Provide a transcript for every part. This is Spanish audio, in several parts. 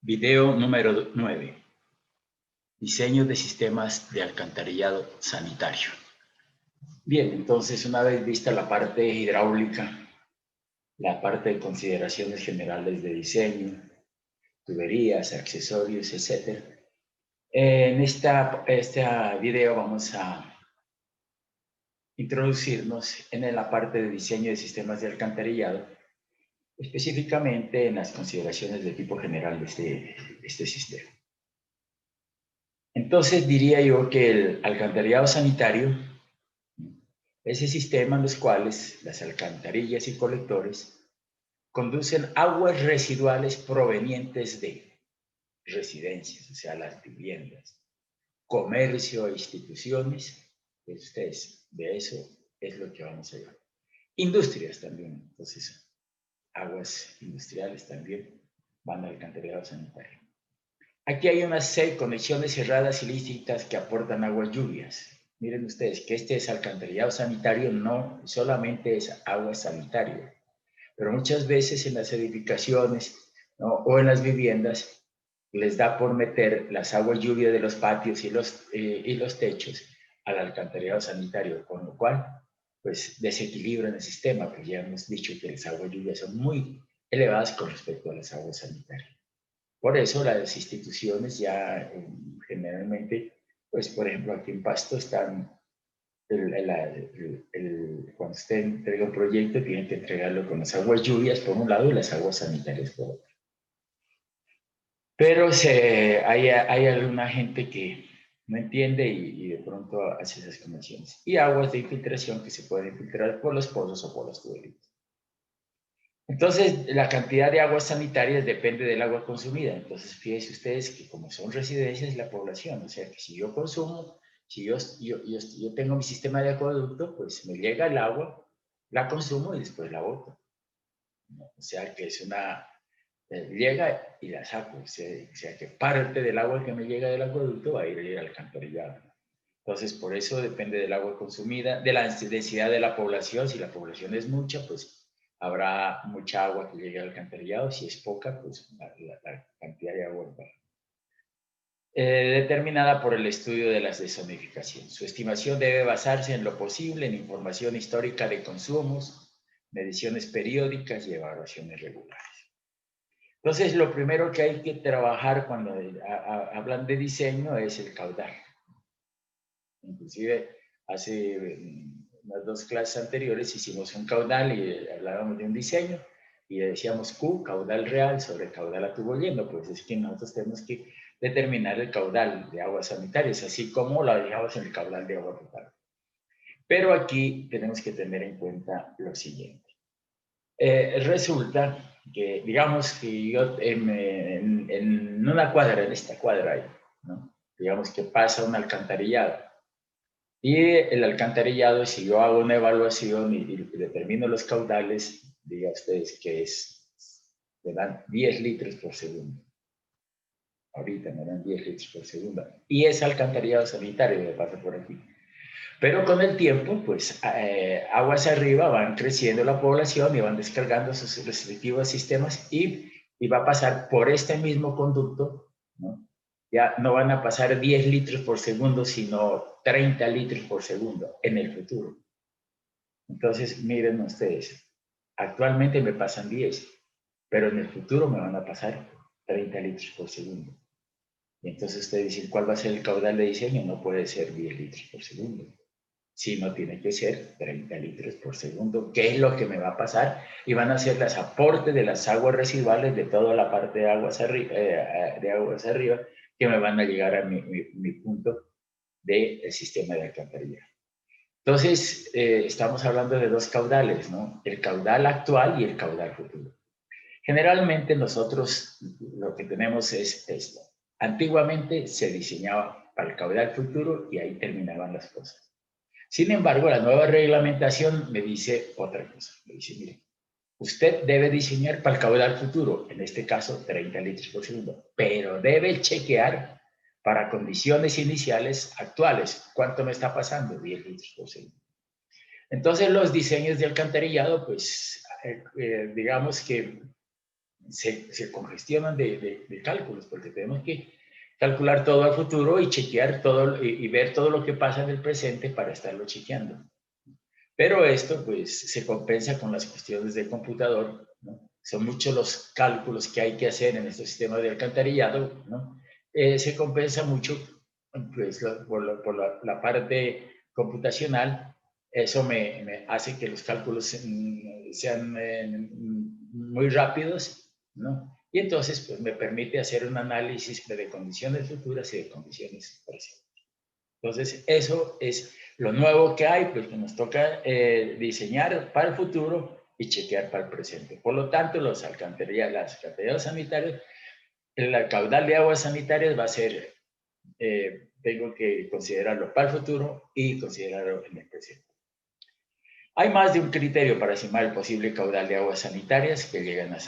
Video número 9. Diseño de sistemas de alcantarillado sanitario. Bien, entonces una vez vista la parte hidráulica, la parte de consideraciones generales de diseño, tuberías, accesorios, etc. En este video vamos a introducirnos en la parte de diseño de sistemas de alcantarillado, específicamente en las consideraciones de tipo general de este sistema. Entonces diría yo que el alcantarillado sanitario es el sistema en los cuales las alcantarillas y colectores conducen aguas residuales provenientes de residencias, o sea, las viviendas, comercio e instituciones, pues ustedes, de eso es lo que vamos a ver. Industrias también, entonces, aguas industriales también van al alcantarillado sanitario. Aquí hay unas 6 conexiones cerradas ilícitas que aportan aguas lluvias. Miren ustedes que este es alcantarillado sanitario, no solamente es agua sanitaria, pero muchas veces en las edificaciones, ¿no?, o en las viviendas les da por meter las aguas lluvias de los patios y los techos al alcantarillado sanitario, con lo cual pues desequilibran el sistema, porque ya hemos dicho que las aguas lluvias son muy elevadas con respecto a las aguas sanitarias. Por eso las instituciones ya generalmente, pues por ejemplo aquí en Pasto están, cuando usted entrega un proyecto tiene que entregarlo con las aguas lluvias por un lado y las aguas sanitarias por otro. Pero hay alguna gente que no entiende y de pronto hace esas conexiones. Y aguas de infiltración que se pueden filtrar por los pozos o por los tuberías. Entonces, la cantidad de aguas sanitarias depende del agua consumida. Entonces, fíjense ustedes que como son residencias, la población, o sea, que si yo consumo, si yo tengo mi sistema de acueducto, pues me llega el agua, la consumo y después la boto. O sea, que es llega y la saco. O sea, que parte del agua que me llega del acueducto va a ir al alcantarillado. Entonces, por eso depende del agua consumida, de la densidad de la población. Si la población es mucha, pues habrá mucha agua que llegue al alcantarillado. Si es poca, pues la cantidad de agua va. Determinada por el estudio de las desonificaciones. Su estimación debe basarse en lo posible en información histórica de consumos, mediciones periódicas y evaluaciones regulares. Entonces, lo primero que hay que trabajar cuando hablan de diseño es el caudal. Inclusive, hace unas 2 clases anteriores hicimos un caudal y hablábamos de un diseño y decíamos Q, caudal real sobre caudal a tubo lleno. Pues es que nosotros tenemos que determinar el caudal de aguas sanitarias, así como lo dejamos en el caudal de agua potable. Pero aquí tenemos que tener en cuenta lo siguiente. Resulta que, digamos que yo en una cuadra, en esta cuadra hay, ¿no?, digamos que pasa un alcantarillado. Y el alcantarillado, si yo hago una evaluación y determino los caudales, diga ustedes que me dan 10 litros por segundo. Ahorita me dan 10 litros por segundo. Y es alcantarillado sanitario que pasa por aquí. Pero con el tiempo, pues aguas arriba van creciendo la población y van descargando sus respectivos sistemas y va a pasar por este mismo conducto, ¿no? Ya no van a pasar 10 litros por segundo, sino 30 litros por segundo en el futuro. Entonces, miren ustedes, actualmente me pasan 10, pero en el futuro me van a pasar 30 litros por segundo. Y entonces ustedes dicen, ¿cuál va a ser el caudal de diseño? No puede ser 10 litros por segundo, sino tiene que ser 30 litros por segundo, que es lo que me va a pasar, y van a ser los aportes de las aguas residuales de toda la parte de aguas arriba, que me van a llegar a mi punto del sistema de alcantarillado. Entonces, estamos hablando de 2 caudales, ¿no? El caudal actual y el caudal futuro. Generalmente nosotros lo que tenemos es esto. Antiguamente se diseñaba para el caudal futuro y ahí terminaban las cosas. Sin embargo, la nueva reglamentación me dice otra cosa. Me dice, mire, usted debe diseñar para el caudal futuro, en este caso 30 litros por segundo, pero debe chequear para condiciones iniciales actuales. ¿Cuánto me está pasando? 10 litros por segundo. Entonces, los diseños de alcantarillado, pues, digamos que se congestionan de cálculos, porque tenemos que calcular todo al futuro y chequear todo y ver todo lo que pasa en el presente para estarlo chequeando. Pero esto pues se compensa con las cuestiones del computador, ¿no? Son muchos los cálculos que hay que hacer en estos sistemas de alcantarillado, ¿no? Se compensa mucho pues, por la parte computacional. Eso me hace que los cálculos sean muy rápidos, ¿no? Y entonces pues, me permite hacer un análisis de condiciones futuras y de condiciones presentes. Entonces, eso es lo nuevo que hay, pues que nos toca diseñar para el futuro y chequear para el presente. Por lo tanto, las alcantarillas sanitarias, el caudal de aguas sanitarias va a ser, tengo que considerarlo para el futuro y considerarlo en el presente. Hay más de un criterio para estimar el posible caudal de aguas sanitarias que llegan a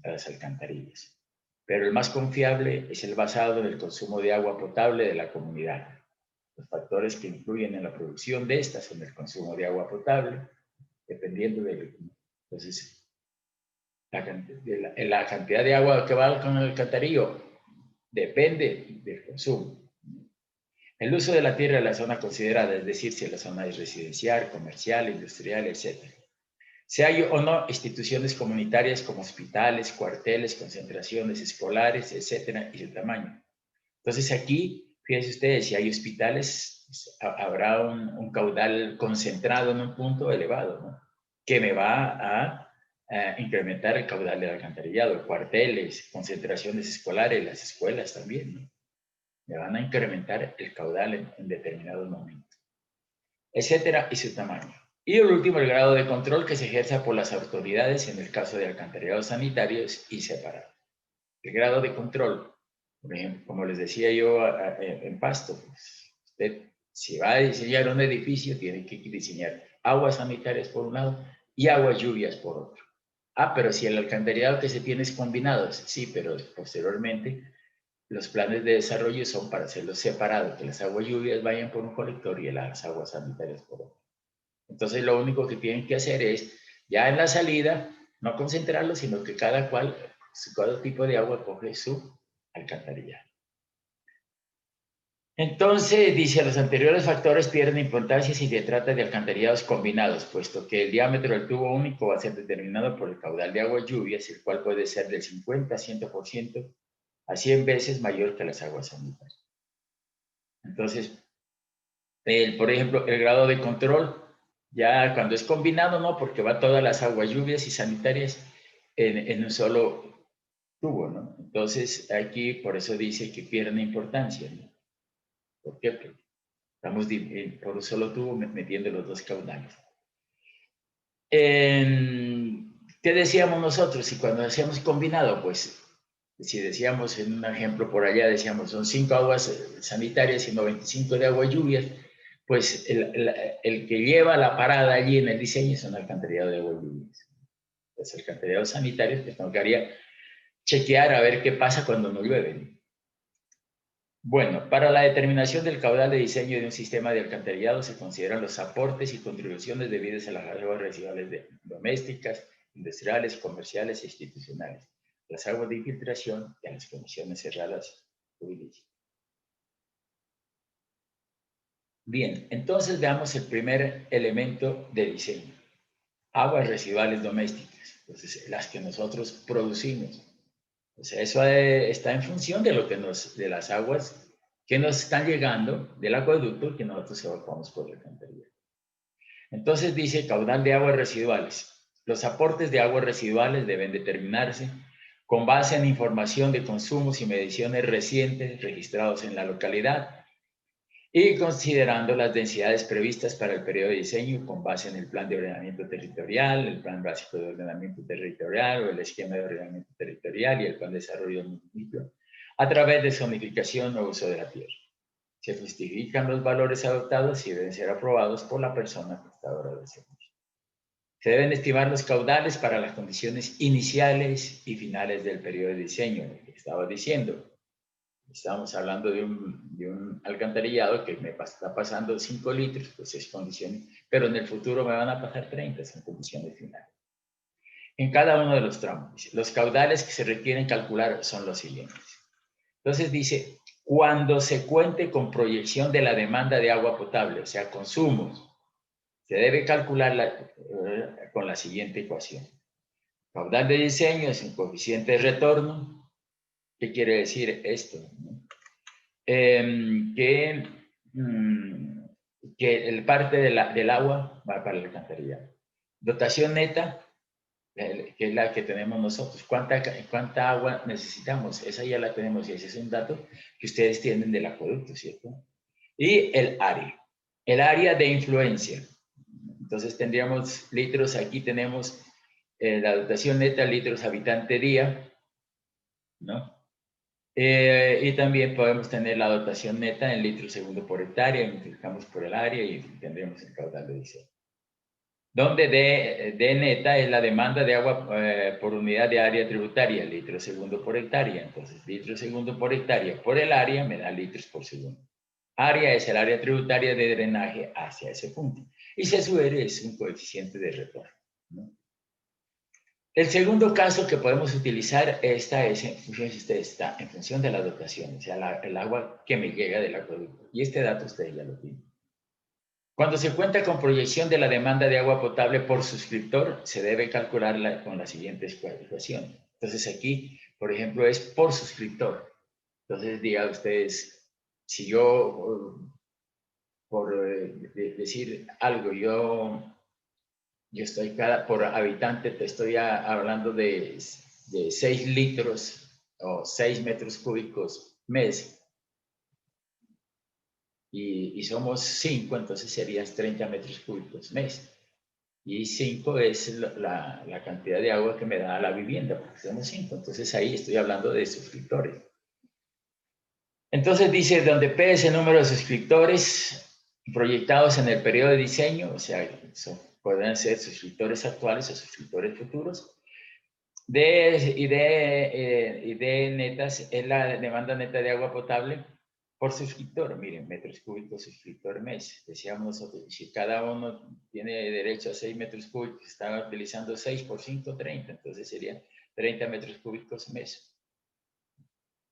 las alcantarillas, pero el más confiable es el basado en el consumo de agua potable de la comunidad. Los factores que influyen en la producción de estas son el consumo de agua potable, dependiendo de, entonces, la cantidad de agua que va con el alcantarillo depende del consumo. El uso de la tierra en la zona considerada, es decir, si la zona es residencial, comercial, industrial, etc. Si hay o no instituciones comunitarias como hospitales, cuarteles, concentraciones escolares, etcétera, y el tamaño. Entonces aquí, fíjense ustedes, si hay hospitales, habrá un caudal concentrado en un punto elevado, ¿no? Que me va a incrementar el caudal del alcantarillado, cuarteles, concentraciones escolares, las escuelas también, ¿no? Me van a incrementar el caudal en determinados momentos, etcétera, y su tamaño. Y el último, el grado de control que se ejerza por las autoridades en el caso de alcantarillados sanitarios y separados. El grado de control, por ejemplo, como les decía yo en Pasto, pues, usted si va a diseñar un edificio tiene que diseñar aguas sanitarias por un lado y aguas lluvias por otro. Ah, pero si el alcantarillado que se tiene es combinados, sí, pero posteriormente los planes de desarrollo son para hacerlos separados, que las aguas lluvias vayan por un colector y las aguas sanitarias por otro. Entonces lo único que tienen que hacer es, ya en la salida, no concentrarlo, sino que cada tipo de agua coge su alcantarillado. Entonces, dice, los anteriores factores pierden importancia si se trata de alcantarillados combinados, puesto que el diámetro del tubo único va a ser determinado por el caudal de agua lluvias, el cual puede ser del 50 a 100% a 100 veces mayor que las aguas sanitarias. Entonces, por ejemplo, el grado de control, ya cuando es combinado, no, porque va todas las aguas lluvias y sanitarias en un solo tubo, ¿no? Entonces, aquí por eso dice que pierde importancia, ¿no? ¿Por qué? Porque estamos por un solo tubo metiendo los dos caudales. ¿Qué decíamos nosotros? Y cuando hacíamos combinado, pues, si decíamos en un ejemplo por allá, decíamos son 5 aguas sanitarias y 95 de agua lluvias, pues el que lleva la parada allí en el diseño es un alcantarillado de agua lluvias. Pues el alcantarillado sanitario, pues tocaría chequear a ver qué pasa cuando no llueve. Bueno, para la determinación del caudal de diseño de un sistema de alcantarillado se consideran los aportes y contribuciones debidas a las aguas residuales domésticas, industriales, comerciales e institucionales, las aguas de infiltración y a las condiciones cerradas edilicias. Bien, entonces veamos el primer elemento de diseño, aguas residuales domésticas, entonces las que nosotros producimos. O sea, eso está en función de lo que de las aguas que nos están llegando del acueducto que nosotros evacuamos por la alcantarilla. Entonces dice caudal de aguas residuales. Los aportes de aguas residuales deben determinarse con base en información de consumos y mediciones recientes registrados en la localidad y considerando las densidades previstas para el periodo de diseño con base en el plan de ordenamiento territorial, el plan básico de ordenamiento territorial o el esquema de ordenamiento territorial y el plan de desarrollo del municipio a través de zonificación o uso de la tierra. Se justifican los valores adoptados y deben ser aprobados por la persona prestadora del servicio. Se deben estimar los caudales para las condiciones iniciales y finales del periodo de diseño, lo que estaba diciendo. Estamos hablando de un alcantarillado que me está pasando 5 litros, pues es condiciones, pero en el futuro me van a pasar 30, son condiciones finales. en cada uno de los tramos. Dice, los caudales que se requieren calcular son los siguientes. Entonces dice, cuando se cuente con proyección de la demanda de agua potable, o sea, consumos, se debe calcular con la siguiente ecuación. Caudal de diseño es un coeficiente de retorno. ¿Qué quiere decir esto? Que el parte del agua va para el alcantarillado. Dotación neta, que es la que tenemos nosotros. ¿Cuánta agua necesitamos? Esa ya la tenemos y ese es un dato que ustedes tienen del acueducto, ¿cierto? Y el área de influencia. Entonces tendríamos litros, aquí tenemos la dotación neta, litros habitante día, ¿no? Y también podemos tener la dotación neta en litros segundo por hectárea, multiplicamos por el área y tendremos el caudal de diseño. Donde D neta es la demanda de agua por unidad de área tributaria, litros segundo por hectárea. Entonces, litros segundo por hectárea por el área me da litros por segundo. Área es el área tributaria de drenaje hacia ese punto. Y CSUR es un coeficiente de retorno, ¿no? El segundo caso que podemos utilizar está en función de la dotación, o sea, el agua que me llega del acueducto. Y este dato ustedes ya lo tienen. Cuando se cuenta con proyección de la demanda de agua potable por suscriptor, se debe calcularla con la siguiente ecuación. Entonces aquí, por ejemplo, es por suscriptor. Entonces digan ustedes, si yo, por decir algo, yo estoy por habitante, te estoy hablando de 6 litros o 6 metros cúbicos mes. Y somos 5, entonces serían 30 metros cúbicos mes. Y 5 es la cantidad de agua que me da la vivienda, porque somos 5. Entonces ahí estoy hablando de suscriptores. Entonces dice, donde P es el número de suscriptores proyectados en el periodo de diseño, o sea, pueden ser suscriptores actuales o suscriptores futuros. D netas es la demanda neta de agua potable por suscriptor. Miren, metros cúbicos suscriptor mes. Decíamos nosotros, si cada uno tiene derecho a 6 metros cúbicos, están utilizando 6 por 5, 30. Entonces serían 30 metros cúbicos mes.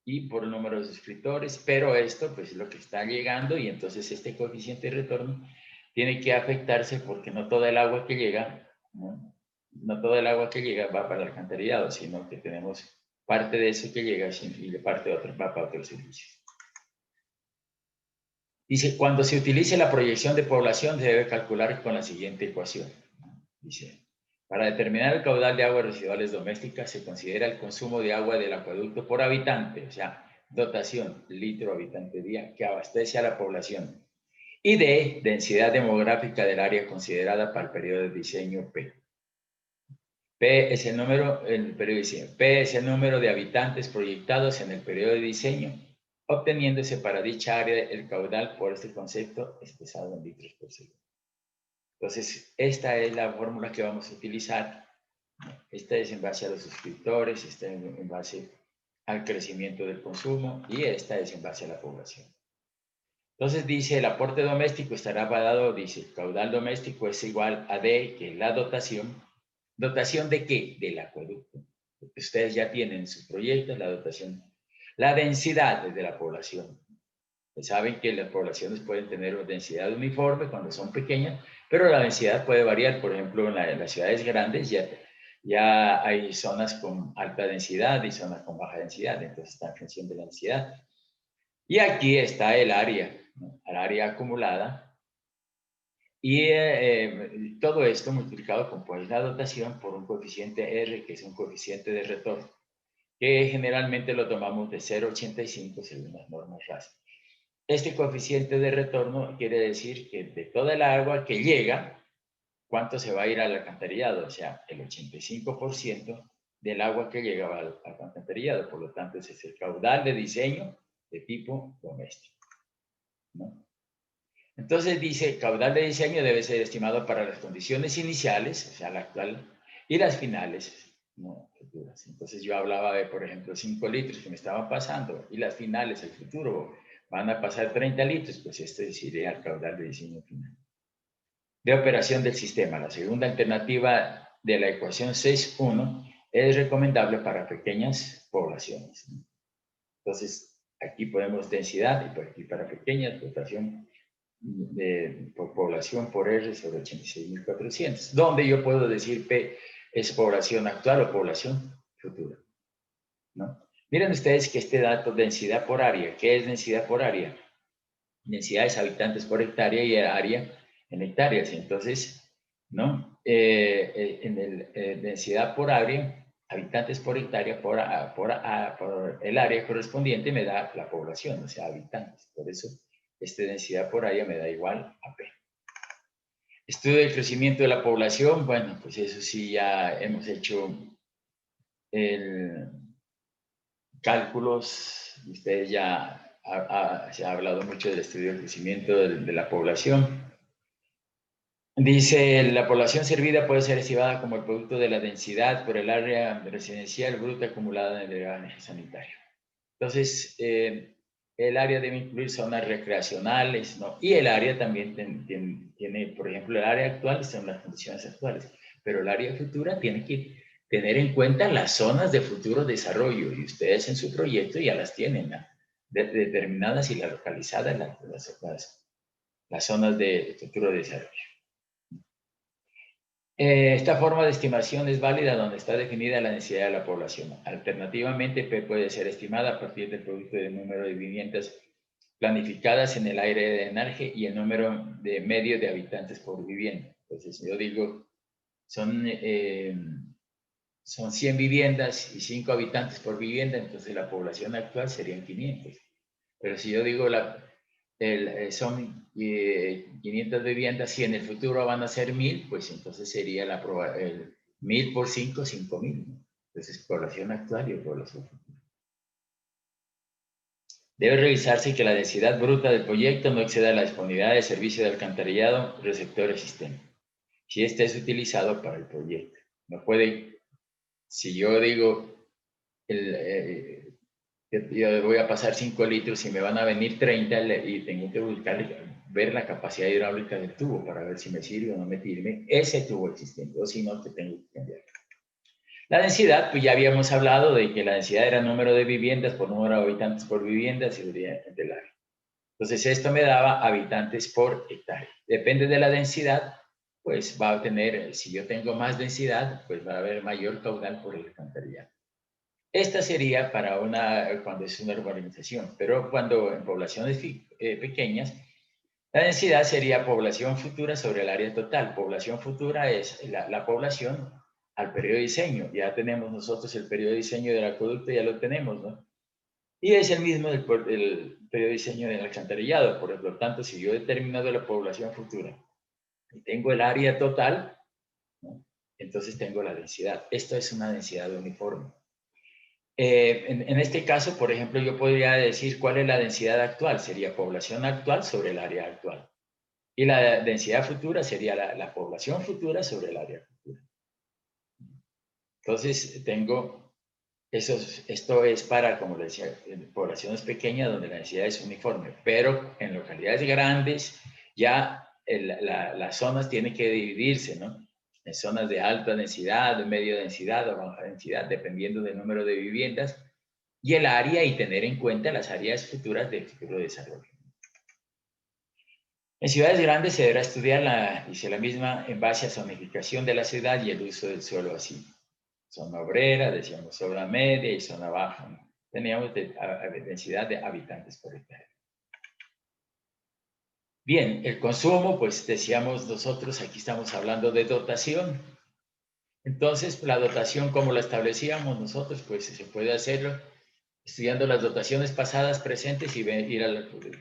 Y por el número de suscriptores, pero esto pues es lo que está llegando y entonces este coeficiente de retorno tiene que afectarse porque no toda el agua que llega, no toda el agua que llega va para el alcantarillado, sino que tenemos parte de eso que llega y parte de otro va para otro servicio. Dice, cuando se utilice la proyección de población se debe calcular con la siguiente ecuación. Dice, para determinar el caudal de aguas residuales domésticas se considera el consumo de agua del acueducto por habitante, o sea, dotación, litro habitante día, que abastece a la población. Y de densidad demográfica del área considerada para el periodo de diseño P. P es el número, el periodo de diseño. P es el número de habitantes proyectados en el periodo de diseño, obteniéndose para dicha área el caudal por este concepto expresado en litros por segundo. Entonces, esta es la fórmula que vamos a utilizar. Esta es en base a los suscriptores, esta es en base al crecimiento del consumo y esta es en base a la población. Entonces dice, el aporte doméstico estará dado, dice, el caudal doméstico es igual a D, que es la dotación. ¿Dotación de qué? Del acueducto. Porque ustedes ya tienen en sus proyectos la dotación. La densidad de la población. Saben que las poblaciones pueden tener una densidad uniforme cuando son pequeñas, pero la densidad puede variar. Por ejemplo, en las ciudades grandes ya hay zonas con alta densidad y zonas con baja densidad, entonces está en función de la densidad. Y aquí está el área, ¿no? El área acumulada. Y todo esto multiplicado con pues, la dotación por un coeficiente R, que es un coeficiente de retorno, que generalmente lo tomamos de 0,85 según las normas RAS. Este coeficiente de retorno quiere decir que de toda el agua que llega, ¿cuánto se va a ir al alcantarillado? O sea, el 85% del agua que llega va al alcantarillado. Por lo tanto, ese es el caudal de diseño de tipo doméstico, ¿no? Entonces dice, caudal de diseño debe ser estimado para las condiciones iniciales, o sea, la actual, y las finales, no futuras. Entonces yo hablaba de, por ejemplo, 5 litros que me estaban pasando, y las finales, el futuro, van a pasar 30 litros, pues este sería el caudal de diseño final. De operación del sistema. La segunda alternativa de la ecuación 6.1 es recomendable para pequeñas poblaciones. Entonces, aquí ponemos densidad y por aquí para pequeñas, dotación por población por R sobre 86.400, donde yo puedo decir P es población actual o población futura, ¿no? Miren ustedes que este dato, densidad por área, ¿qué es densidad por área? Densidad es habitantes por hectárea y área en hectáreas. Entonces, ¿no? Densidad por área, habitantes por hectárea, por el área correspondiente me da la población, o sea, habitantes. Por eso, densidad por área me da igual a P. Estudio del crecimiento de la población, bueno, pues eso sí ya hemos hecho cálculos, ustedes ya se ha hablado mucho del estudio del crecimiento de la población. Dice, la población servida puede ser estimada como el producto de la densidad por el área residencial bruta acumulada en el drenaje sanitario. Entonces, el área debe incluir zonas recreacionales, ¿no? Y el área también tiene, por ejemplo, el área actual son las condiciones actuales, pero el área futura tiene que tener en cuenta las zonas de futuro desarrollo, y ustedes en su proyecto ya las tienen, ¿no? Determinadas y localizadas las zonas de futuro desarrollo. Esta forma de estimación es válida donde está definida la densidad de la población. Alternativamente, P puede ser estimada a partir del producto del número de viviendas planificadas en el área de drenaje y el número de medio de habitantes por vivienda. Entonces, yo digo, son 100 viviendas y 5 habitantes por vivienda, entonces la población actual serían 500. Pero si yo digo son 500 viviendas y en el futuro van a ser 1000, pues entonces sería el 1000 por 5, 5000. ¿No? Entonces, población actual y población futura. Debe revisarse que la densidad bruta del proyecto no exceda la disponibilidad de servicio de alcantarillado receptor existente, si este es utilizado para el proyecto. No puede, si yo digo, yo voy a pasar 5 litros y me van a venir 30 y tengo que ver la capacidad hidráulica del tubo para ver si me sirve o no me sirve ese tubo existente, o si no, que tengo que cambiar. La densidad, pues ya habíamos hablado de que la densidad era el número de viviendas por número de habitantes por vivienda seguridad del área. Entonces, esto me daba habitantes por hectárea. Depende de la densidad, pues va a tener, si yo tengo más densidad, pues va a haber mayor caudal por el alcantarillado. Esta sería para cuando es una urbanización, pero cuando en poblaciones pequeñas, la densidad sería población futura sobre el área total. Población futura es la población al periodo de diseño. Ya tenemos nosotros el periodo de diseño del acueducto, ya lo tenemos, ¿no? Y es el mismo del periodo de diseño del alcantarillado. Por lo tanto, si yo determino de la población futura y tengo el área total, ¿no? Entonces tengo la densidad. Esto es una densidad uniforme. En este caso, por ejemplo, yo podría decir cuál es la densidad actual. Sería población actual sobre el área actual. Y la densidad futura sería la población futura sobre el área futura. Entonces, esto es para, como les decía, en poblaciones pequeñas donde la densidad es uniforme. Pero en localidades grandes, ya las zonas tienen que dividirse, ¿no? En zonas de alta densidad, de media densidad o baja densidad, dependiendo del número de viviendas y el área y tener en cuenta las áreas futuras del futuro desarrollo. En ciudades grandes se deberá estudiar dice la misma, en base a zonificación de la ciudad y el uso del suelo así. Zona obrera, decíamos zona media y zona baja. ¿No? Teníamos densidad de habitantes por hectárea. Bien, el consumo, pues decíamos nosotros, aquí estamos hablando de dotación. Entonces, la dotación, como la establecíamos nosotros, pues se puede hacerlo estudiando las dotaciones pasadas, presentes y ir al futuro.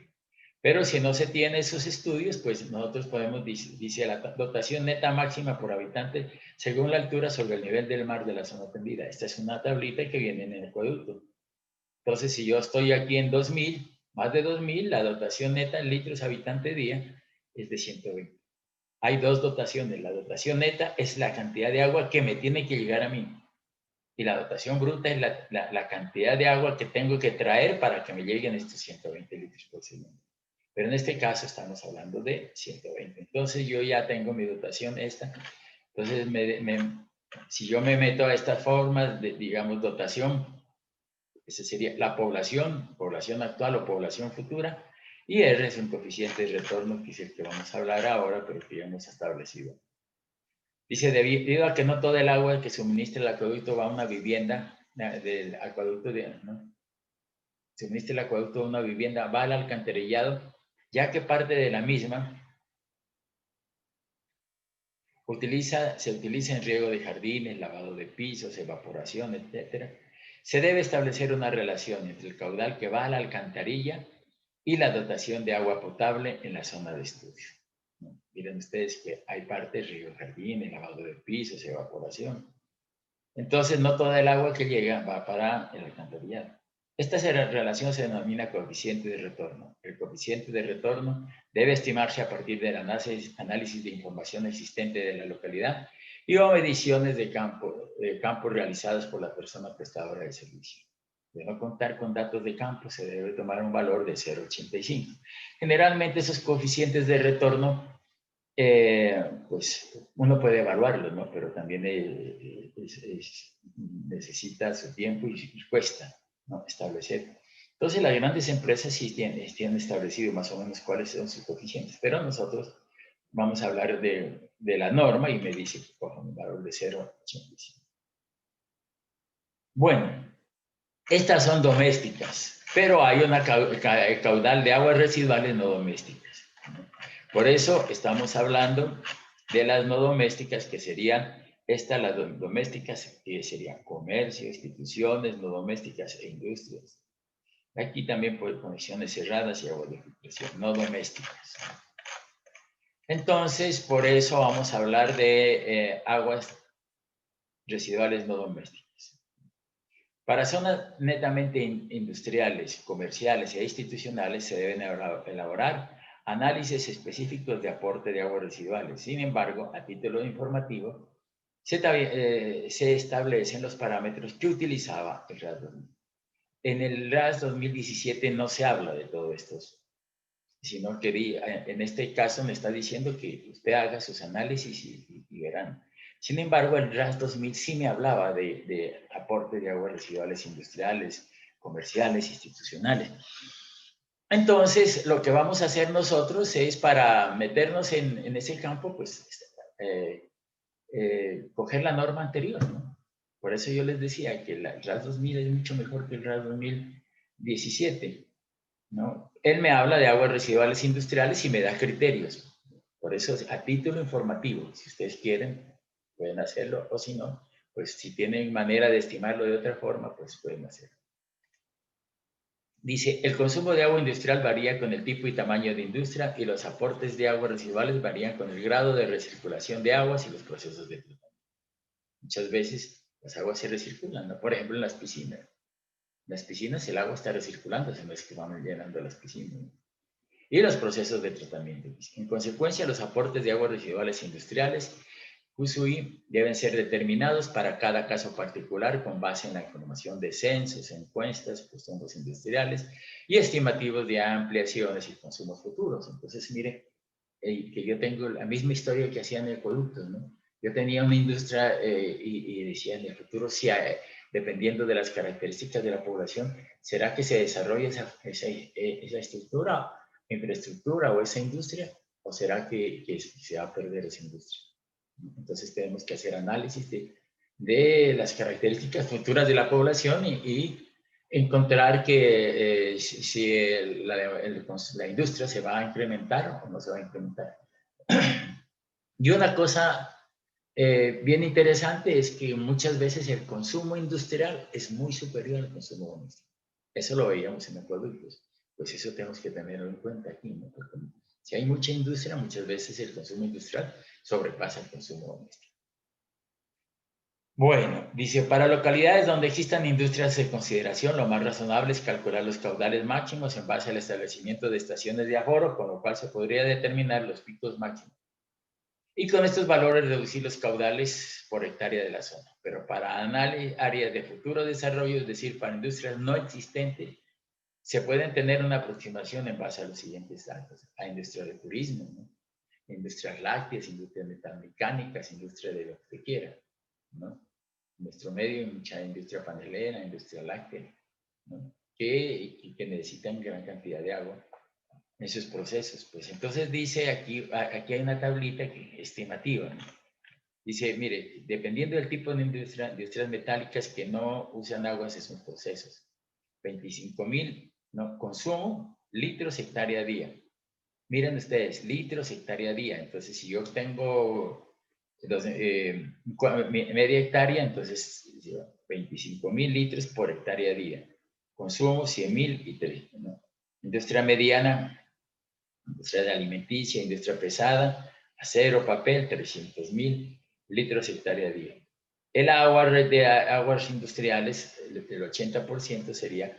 Pero si no se tiene esos estudios, pues nosotros podemos, dice la dotación neta máxima por habitante según la altura sobre el nivel del mar de la zona tendida. Esta es una tablita que viene en el acueducto. Entonces, si yo estoy aquí en 2000, más de 2000, la dotación neta en litros habitante día es de 120. Hay dos dotaciones. La dotación neta es la cantidad de agua que me tiene que llegar a mí. Y la dotación bruta es la cantidad de agua que tengo que traer para que me lleguen estos 120 litros por segundo. Pero en este caso estamos hablando de 120. Entonces yo ya tengo mi dotación esta. Entonces Si yo me meto a estas formas de, digamos, dotación, esa sería la población actual o población futura, y R es un coeficiente de retorno, que es el que vamos a hablar ahora, pero que ya hemos establecido. Dice, debido a que no todo el agua que suministra el acueducto va a una vivienda, del acueducto, ¿no? Suministra el acueducto a una vivienda, va al alcantarillado, ya que parte de la misma se utiliza en riego de jardines, lavado de pisos, evaporación, etc. Se debe establecer una relación entre el caudal que va a la alcantarilla y la dotación de agua potable en la zona de estudio. Miren ustedes que hay partes, riego de jardines, lavado de pisos, evaporación. Entonces, no toda el agua que llega va para el alcantarillado. Esta relación se denomina coeficiente de retorno. El coeficiente de retorno debe estimarse a partir del análisis de información existente de la localidad y o mediciones de campo realizadas por la persona prestadora del servicio. De no contar con datos de campo, se debe tomar un valor de 0,85. Generalmente esos coeficientes de retorno pues uno puede evaluarlo, ¿no? Pero también necesita su tiempo y cuesta, ¿no? Establecer. Entonces, las grandes empresas sí tienen establecido más o menos cuáles son sus coeficientes, pero nosotros vamos a hablar de la norma y me dice que coja un valor de 0,85. Bueno, estas son domésticas, pero hay una caudal de aguas residuales no domésticas. Por eso estamos hablando de las no domésticas, que serían estas, las domésticas, que serían comercio, instituciones, no domésticas e industrias. Aquí también por conexiones cerradas y aguas de filtración, no domésticas. Entonces, por eso vamos a hablar de aguas residuales no domésticas. Para zonas netamente industriales, comerciales e institucionales se deben elaborar análisis específicos de aporte de aguas residuales. Sin embargo, a título informativo, se establecen los parámetros que utilizaba el RAS 2000. En el RAS 2017 no se habla de todo esto, sino que en este caso me está diciendo que usted haga sus análisis y verán. Sin embargo, el RAS 2000 sí me hablaba de aporte de aguas residuales industriales, comerciales, institucionales. Entonces, lo que vamos a hacer nosotros es, para meternos en ese campo, pues, coger la norma anterior, ¿no? Por eso yo les decía que el RAS 2000 es mucho mejor que el RAS 2017, ¿no? Él me habla de aguas residuales industriales y me da criterios. Por eso, a título informativo, si ustedes quieren, pueden hacerlo, o si no, pues si tienen manera de estimarlo de otra forma, pues pueden hacerlo. Dice, el consumo de agua industrial varía con el tipo y tamaño de industria y los aportes de aguas residuales varían con el grado de recirculación de aguas y los procesos de tratamiento. Muchas veces las aguas se recirculan, ¿no? Por ejemplo, en las piscinas. En las piscinas el agua está recirculando, no es que van llenando las piscinas, ¿no? Y los procesos de tratamiento. En consecuencia, los aportes de aguas residuales industriales, USUI, deben ser determinados para cada caso particular con base en la información de censos, encuestas, costumbre industriales y estimativos de ampliaciones y consumos futuros. Entonces, mire, que yo tengo la misma historia que hacían acueductos, ¿no? Yo tenía una industria y decía, en el futuro, si dependiendo de las características de la población, ¿será que se desarrolla esa estructura, infraestructura o esa industria? ¿O será que se va a perder esa industria? Entonces tenemos que hacer análisis de las características futuras de la población y encontrar que si la industria se va a incrementar o no se va a incrementar. Y una cosa bien interesante es que muchas veces el consumo industrial es muy superior al consumo doméstico. Eso lo veíamos en acueductos. Pues eso tenemos que tenerlo en cuenta aquí, ¿no? Porque si hay mucha industria, muchas veces el consumo industrial sobrepasa el consumo doméstico. Bueno, dice, para localidades donde existan industrias de consideración, lo más razonable es calcular los caudales máximos en base al establecimiento de estaciones de aforo, con lo cual se podría determinar los picos máximos. Y con estos valores reducir los caudales por hectárea de la zona. Pero para áreas de futuro desarrollo, es decir, para industrias no existentes, se pueden tener una aproximación en base a los siguientes datos. A industria de turismo, ¿no? Industrias lácteas, industrias metalmecánicas, industria de lo que quiera. ¿no? En nuestro medio hay mucha industria panelera, industria láctea, ¿no? que necesitan gran cantidad de agua en esos procesos. Pues entonces dice aquí hay una tablita estimativa, ¿no? Dice, mire, dependiendo del tipo de industria, industrias metálicas que no usan aguas en sus procesos, 25.000, ¿no? Consumo, litros hectárea día. Miren ustedes, litros hectárea día. Entonces, si yo tengo media hectárea, entonces 25.000 litros por hectárea día. Consumo 100.000 y 3, ¿no? Industria mediana, industria alimenticia, industria pesada, acero, papel, 300.000 litros hectárea día. El agua de aguas industriales, el 80% sería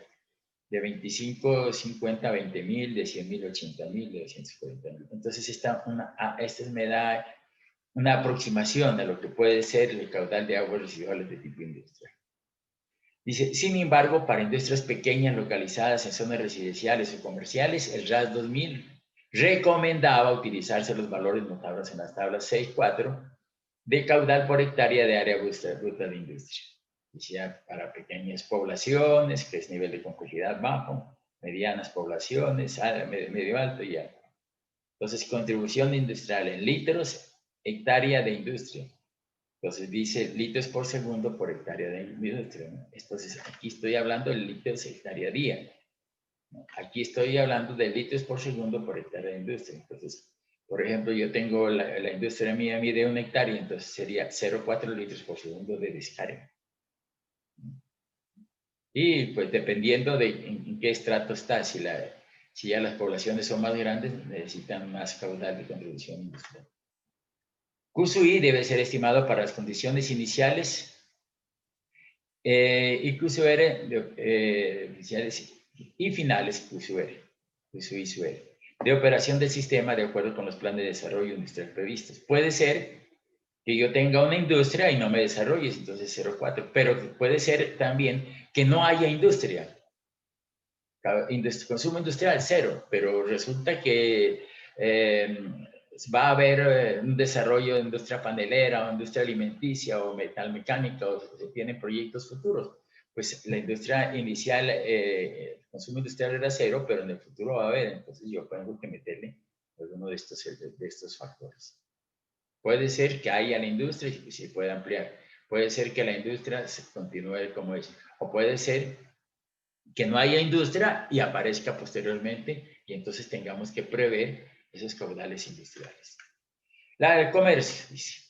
de 25, 50, 20.000, de 100.000, 80.000, de 240.000. Entonces, esta me da una aproximación de lo que puede ser el caudal de aguas residuales de tipo industrial. Dice, sin embargo, para industrias pequeñas localizadas en zonas residenciales o comerciales, el RAS 2000 recomendaba utilizarse los valores notables en las tablas 6.4 de caudal por hectárea de área bruta de industria. Decía, para pequeñas poblaciones, que es nivel de complejidad bajo, medianas poblaciones, medio alto y alto. Entonces, contribución industrial en litros, hectárea de industria. Entonces, dice litros por segundo por hectárea de industria, ¿no? Entonces, aquí estoy hablando de litros hectárea día, ¿no? Aquí estoy hablando de litros por segundo por hectárea de industria. Entonces, por ejemplo, yo tengo la industria mía mide 1 hectárea, entonces sería 0,4 litros por segundo de descarga. Y pues dependiendo de en qué estrato está, si ya las poblaciones son más grandes, necesitan más caudal de contribución industrial. QSUI debe ser estimado para las condiciones iniciales y QSUR iniciales y finales QSUI de operación del sistema de acuerdo con los planes de desarrollo industrial previstos. Puede ser que yo tenga una industria y no me desarrolles, entonces 0,4, pero puede ser también que no haya industria. Consumo industrial 0, pero resulta que va a haber un desarrollo de industria panelera o industria alimenticia o metalmecánica o tienen proyectos futuros. Pues la industria inicial, el consumo industrial era 0, pero en el futuro va a haber, entonces yo tengo que meterle alguno de estos factores. Puede ser que haya la industria y se pueda ampliar. Puede ser que la industria se continúe como es. O puede ser que no haya industria y aparezca posteriormente y entonces tengamos que prever esos caudales industriales. La del comercio, dice.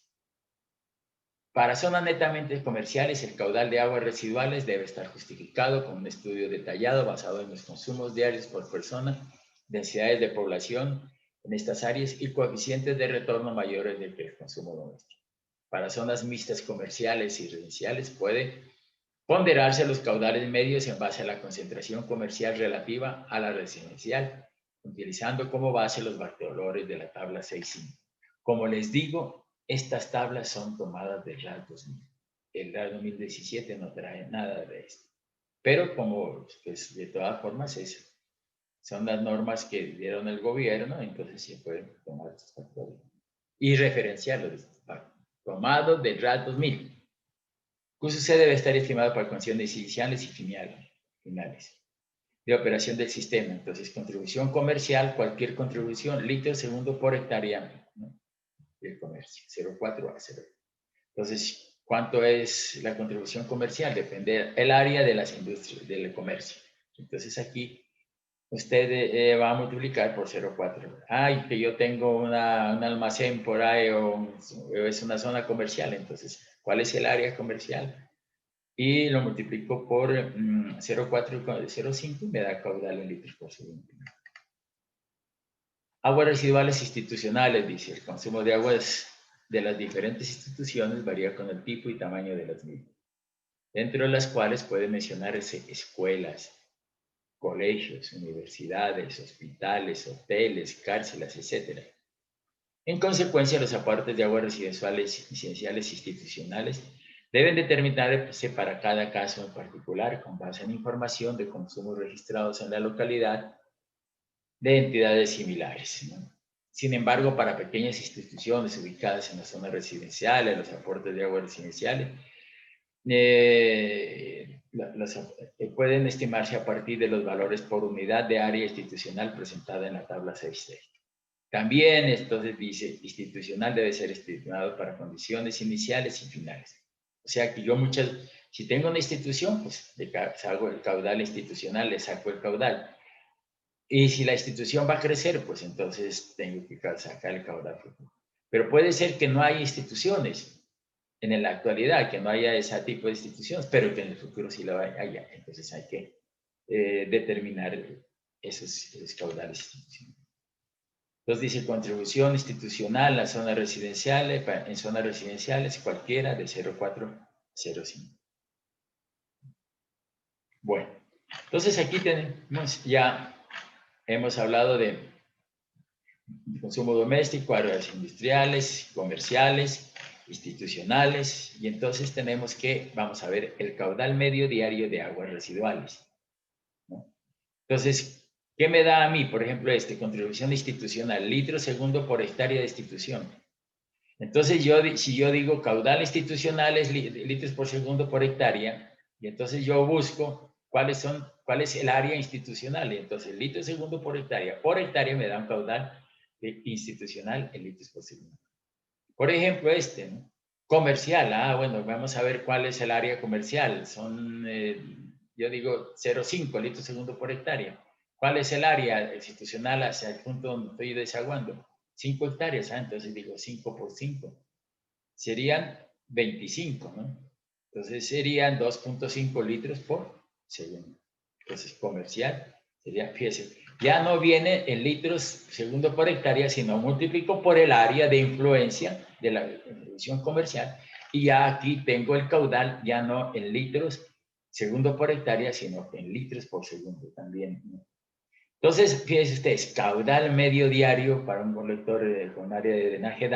Para zonas netamente comerciales, el caudal de aguas residuales debe estar justificado con un estudio detallado basado en los consumos diarios por persona, densidades de población en estas áreas y coeficientes de retorno mayores del que el consumo doméstico. Para zonas mixtas comerciales y residenciales puede ponderarse los caudales medios en base a la concentración comercial relativa a la residencial, utilizando como base los valores de la tabla 6.5. Como les digo, estas tablas son tomadas del RAS 2000. El RAS 2017 no trae nada de esto. Pero como pues, de todas formas son las normas que dieron el gobierno, entonces se pueden tomar estos factores y referenciarlos, tomados del RAS 2000. QSUC debe estar estimado para condiciones iniciales y finales de operación del sistema. Entonces, contribución comercial, cualquier contribución, litro segundo por hectárea, ¿no? Del comercio, 0,4 a 0. Entonces, ¿cuánto es la contribución comercial? Depende del área de las industrias, del comercio. Entonces, aquí usted va a multiplicar por 0,4. Ay, que yo tengo un almacén por ahí o es una zona comercial, entonces, ¿cuál es el área comercial? Y lo multiplico por 0,4 y 0,5 me da caudal en litros por segundo. Aguas residuales institucionales, dice, el consumo de aguas de las diferentes instituciones varía con el tipo y tamaño de las mismas, dentro de las cuales puede mencionarse escuelas, colegios, universidades, hospitales, hoteles, cárceles, etc. En consecuencia, los aportes de aguas residenciales institucionales deben determinarse para cada caso en particular con base en información de consumos registrados en la localidad de entidades similares, ¿no? Sin embargo, para pequeñas instituciones ubicadas en las zonas residenciales, los aportes de agua residenciales, pueden estimarse a partir de los valores por unidad de área institucional presentada en la tabla 6.6. También, entonces, dice, institucional debe ser estimado para condiciones iniciales y finales. O sea que yo si tengo una institución, pues hago el caudal institucional, le saco el caudal. Y si la institución va a crecer, pues entonces tengo que sacar el caudal futuro. Pero puede ser que no haya instituciones en la actualidad, que no haya ese tipo de instituciones, pero que en el futuro sí lo haya. Entonces hay que determinar esos caudales institucionales. Entonces dice contribución institucional en zonas residenciales, cualquiera de 0,405. Bueno, entonces aquí tenemos hemos hablado de consumo doméstico, áreas industriales, comerciales, institucionales, y entonces tenemos vamos a ver el caudal medio diario de aguas residuales, ¿no? Entonces, ¿qué me da a mí? Por ejemplo, contribución institucional, litros segundo por hectárea de institución. Entonces, si yo digo caudal institucional es litros por segundo por hectárea, y entonces yo busco cuál es el área institucional, y entonces litros segundo por hectárea me da un caudal institucional en litros por segundo. Por ejemplo, ¿no? Comercial, bueno, vamos a ver cuál es el área comercial, yo digo 0,5 litros segundo por hectárea. ¿Cuál es el área institucional hacia el punto donde estoy desaguando? 5 hectáreas, entonces digo 5 por 5. Serían 25, ¿no? Entonces serían 2,5 litros por segundo. Entonces comercial sería, fíjese, ya no viene en litros segundo por hectárea, sino multiplico por el área de influencia de la producción comercial, y ya aquí tengo el caudal ya no en litros segundo por hectárea, sino en litros por segundo también, ¿no? Entonces, fíjense ustedes, caudal medio diario para un colector con área de drenaje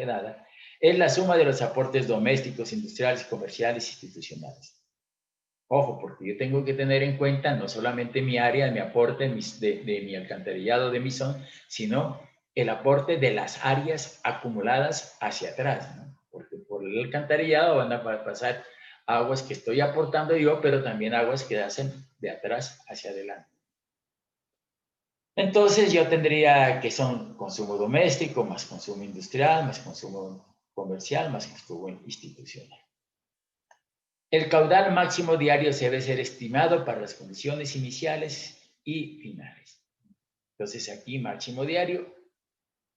dada es la suma de los aportes domésticos, industriales, comerciales, institucionales. Ojo, porque yo tengo que tener en cuenta no solamente mi área, mi aporte de mi alcantarillado, de mi zona, sino el aporte de las áreas acumuladas hacia atrás, ¿no? Porque por el alcantarillado van a pasar aguas que estoy aportando yo, pero también aguas que hacen de atrás hacia adelante. Entonces yo tendría que son consumo doméstico, más consumo industrial, más consumo comercial, más consumo institucional. El caudal máximo diario debe ser estimado para las condiciones iniciales y finales. Entonces aquí máximo diario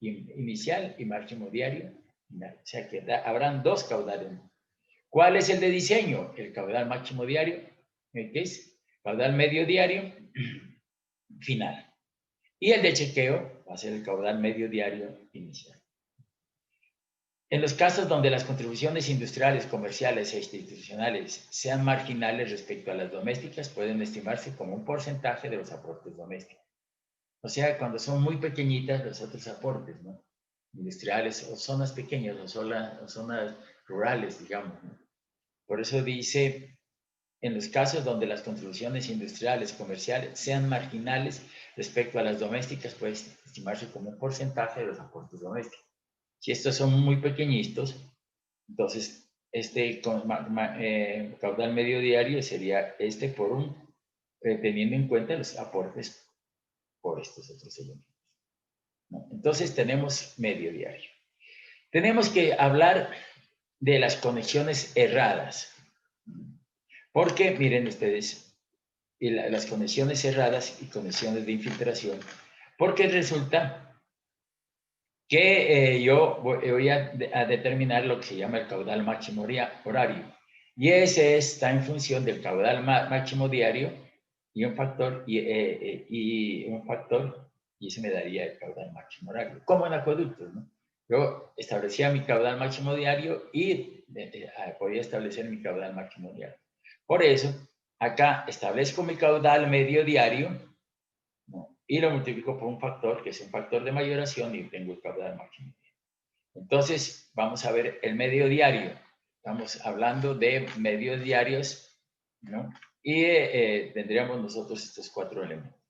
inicial y máximo diario final. O sea que habrán dos caudales. ¿Cuál es el de diseño? El caudal máximo diario, ¿qué es? Caudal medio diario final. Y el de chequeo va a ser el caudal medio diario inicial. En los casos donde las contribuciones industriales, comerciales e institucionales sean marginales respecto a las domésticas, pueden estimarse como un porcentaje de los aportes domésticos. O sea, cuando son muy pequeñitas los otros aportes, ¿no? Industriales o zonas pequeñas o zonas rurales, digamos, ¿no? Por eso dice, en los casos donde las contribuciones industriales, comerciales sean marginales respecto a las domésticas, puede estimarse como un porcentaje de los aportes domésticos. Si estos son muy pequeñitos, entonces caudal medio diario sería teniendo en cuenta los aportes por estos otros elementos, ¿no? Entonces tenemos medio diario. Tenemos que hablar de las conexiones erradas, porque miren ustedes, las conexiones erradas y conexiones de infiltración, porque resulta que yo voy a determinar lo que se llama el caudal máximo horario. Y ese está en función del caudal máximo diario y un factor, y ese me daría el caudal máximo horario. Como en acueductos, ¿no? Yo establecía mi caudal máximo diario y podía establecer mi caudal máximo diario. Por eso, acá establezco mi caudal medio diario, ¿no? Y lo multiplico por un factor, que es un factor de mayoración, y tengo el caudal máximo. Entonces, vamos a ver el medio diario. Estamos hablando de medios diarios, ¿no? Y tendríamos nosotros estos cuatro elementos.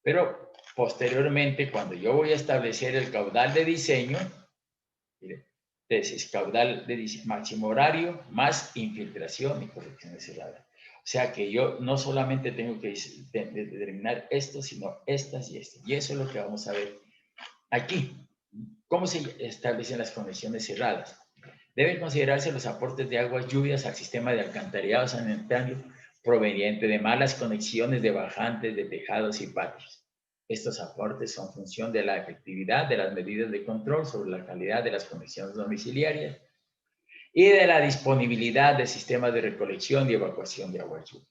Pero posteriormente, cuando yo voy a establecer el caudal de diseño, mire, entonces caudal de máximo horario más infiltración y correcciones cerradas. O sea que yo no solamente tengo que determinar esto, sino estas y estas. Y eso es lo que vamos a ver aquí. ¿Cómo se establecen las conexiones cerradas? Deben considerarse los aportes de aguas lluvias al sistema de alcantarillado sanitario proveniente de malas conexiones de bajantes de tejados y patios. Estos aportes son función de la efectividad de las medidas de control sobre la calidad de las conexiones domiciliarias y de la disponibilidad de sistemas de recolección y evacuación de aguas lluvias.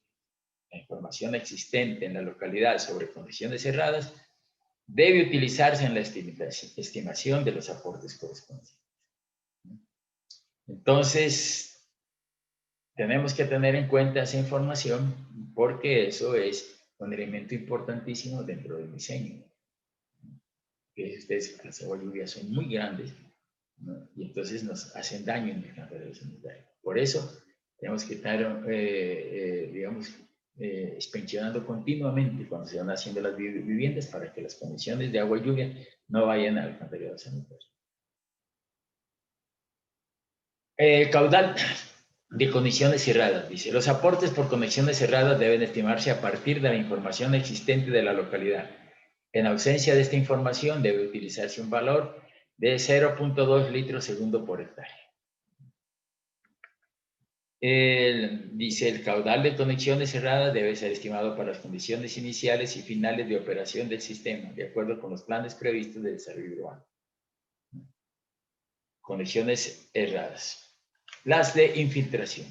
La información existente en la localidad sobre condiciones cerradas debe utilizarse en la estimación de los aportes correspondientes. Entonces, tenemos que tener en cuenta esa información porque eso es un elemento importantísimo dentro del diseño. Que ustedes, las aguas lluvias son muy grandes, ¿no? Y entonces nos hacen daño en el alcantarillado sanitario. Por eso tenemos que estar, digamos, inspeccionando continuamente cuando se van haciendo las viviendas para que las condiciones de agua y lluvia no vayan al alcantarillado sanitario. Caudal de conexiones cerradas, dice. Los aportes por conexiones cerradas deben estimarse a partir de la información existente de la localidad. En ausencia de esta información debe utilizarse un valor de 0.2 litros segundo por hectárea. Dice, el caudal de conexiones cerradas debe ser estimado para las condiciones iniciales y finales de operación del sistema, de acuerdo con los planes previstos de desarrollo urbano. Conexiones erradas. Las de infiltración.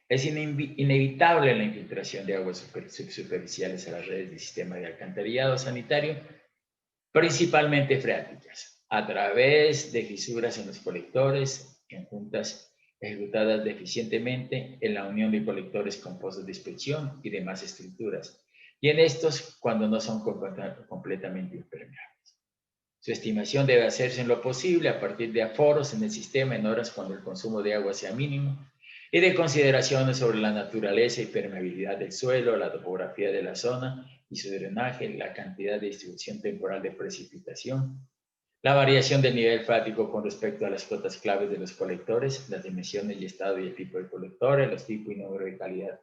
Es inevitable la infiltración de aguas subsuperficiales a las redes del sistema de alcantarillado sanitario, principalmente freáticas, a través de fisuras en los colectores, en juntas ejecutadas deficientemente en la unión de colectores con pozos de inspección y demás estructuras, y en estos cuando no son completamente impermeables. Su estimación debe hacerse en lo posible a partir de aforos en el sistema en horas cuando el consumo de agua sea mínimo y de consideraciones sobre la naturaleza y permeabilidad del suelo, la topografía de la zona y su drenaje, la cantidad de distribución temporal de precipitación, la variación del nivel freático con respecto a las cotas claves de los colectores, las dimensiones y estado y el tipo de colectores, los tipos y número de calidad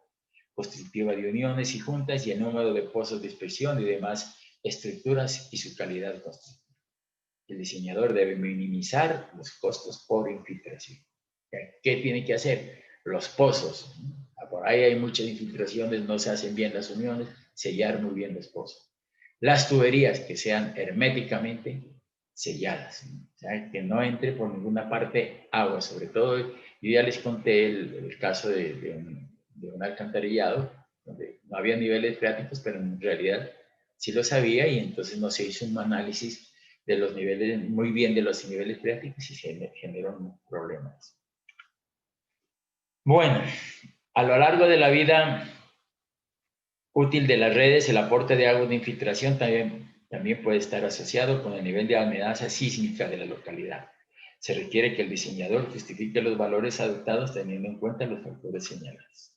constitutiva de uniones y juntas y el número de pozos de inspección y demás estructuras y su calidad constitutiva. El diseñador debe minimizar los costos por infiltración. ¿Qué tiene que hacer? Los pozos. Por ahí hay muchas infiltraciones, no se hacen bien las uniones, sellar muy bien los pozos. Las tuberías que sean herméticamente selladas, o sea, que no entre por ninguna parte agua, sobre todo, yo ya les conté el caso de un alcantarillado, donde no había niveles freáticos, pero en realidad sí lo sabía y entonces no se hizo un análisis de los niveles, muy bien de los niveles freáticos y se generan problemas. Bueno, a lo largo de la vida útil de las redes, el aporte de agua de infiltración también puede estar asociado con el nivel de amenaza sísmica de la localidad. Se requiere que el diseñador justifique los valores adoptados teniendo en cuenta los factores señalados.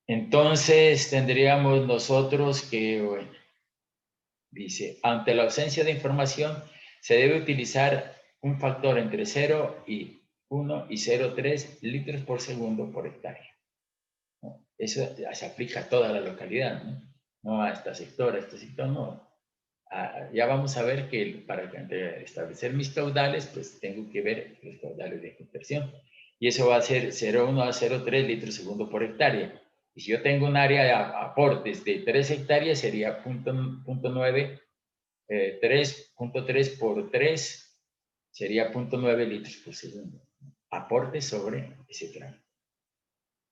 Entonces, tendríamos nosotros que, bueno, dice, ante la ausencia de información, se debe utilizar un factor entre 0 y 1 y 0,3 litros por segundo por hectárea. ¿No? Eso se aplica a toda la localidad, ¿no? No a este sector, no. Ya vamos a ver que para establecer mis caudales, pues tengo que ver los caudales de infiltración. Y eso va a ser 0,1 a 0,3 litros segundo por hectárea. Y si yo tengo un área de aportes de 3 hectáreas, sería 0,9 3.3 por 3 sería 0.9 litros por segundo. Aporte sobre ese tramo.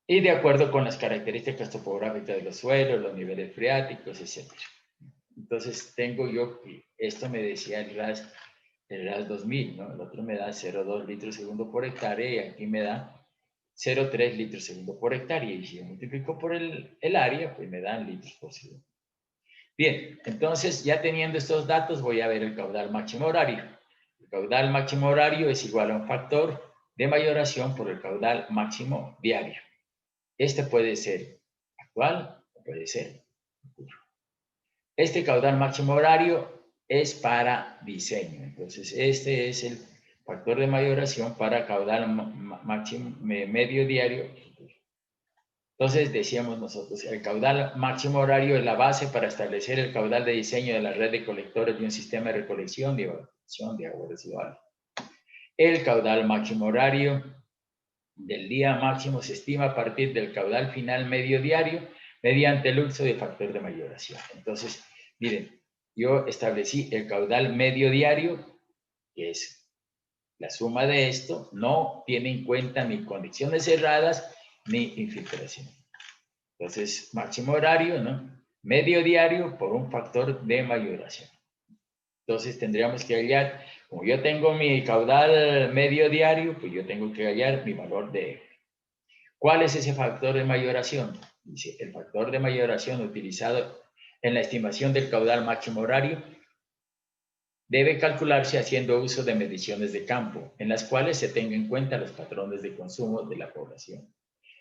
Y de acuerdo con las características topográficas de los suelos, los niveles freáticos, etc. Entonces tengo yo que esto me decía el RAS 2000, ¿no? El otro me da 0,2 litros segundo por hectárea y aquí me da 0,3 litros segundo por hectárea. Y si yo multiplico por el área, pues me dan litros por segundo. Bien, entonces ya teniendo estos datos voy a ver el caudal máximo horario. El caudal máximo horario es igual a un factor de mayoración por el caudal máximo diario. Este puede ser actual o puede ser futuro. Este caudal máximo horario es para diseño. Entonces, este es el factor de mayoración para caudal máximo medio diario. Entonces, decíamos nosotros, el caudal máximo horario es la base para establecer el caudal de diseño de la red de colectores de un sistema de recolección y evacuación de aguas residuales. El caudal máximo horario del día máximo se estima a partir del caudal final medio diario mediante el uso de factor de mayoración. Entonces, miren, yo establecí el caudal medio diario, que es la suma de esto, no tiene en cuenta ni condiciones cerradas ni infiltración. Entonces, máximo horario, ¿no? Medio diario por un factor de mayoración. Entonces, tendríamos que hallar, como yo tengo mi caudal medio diario, pues yo tengo que hallar mi valor de F. ¿Cuál es ese factor de mayoración? Dice, el factor de mayoración utilizado en la estimación del caudal máximo horario debe calcularse haciendo uso de mediciones de campo, en las cuales se tengan en cuenta los patrones de consumo de la población.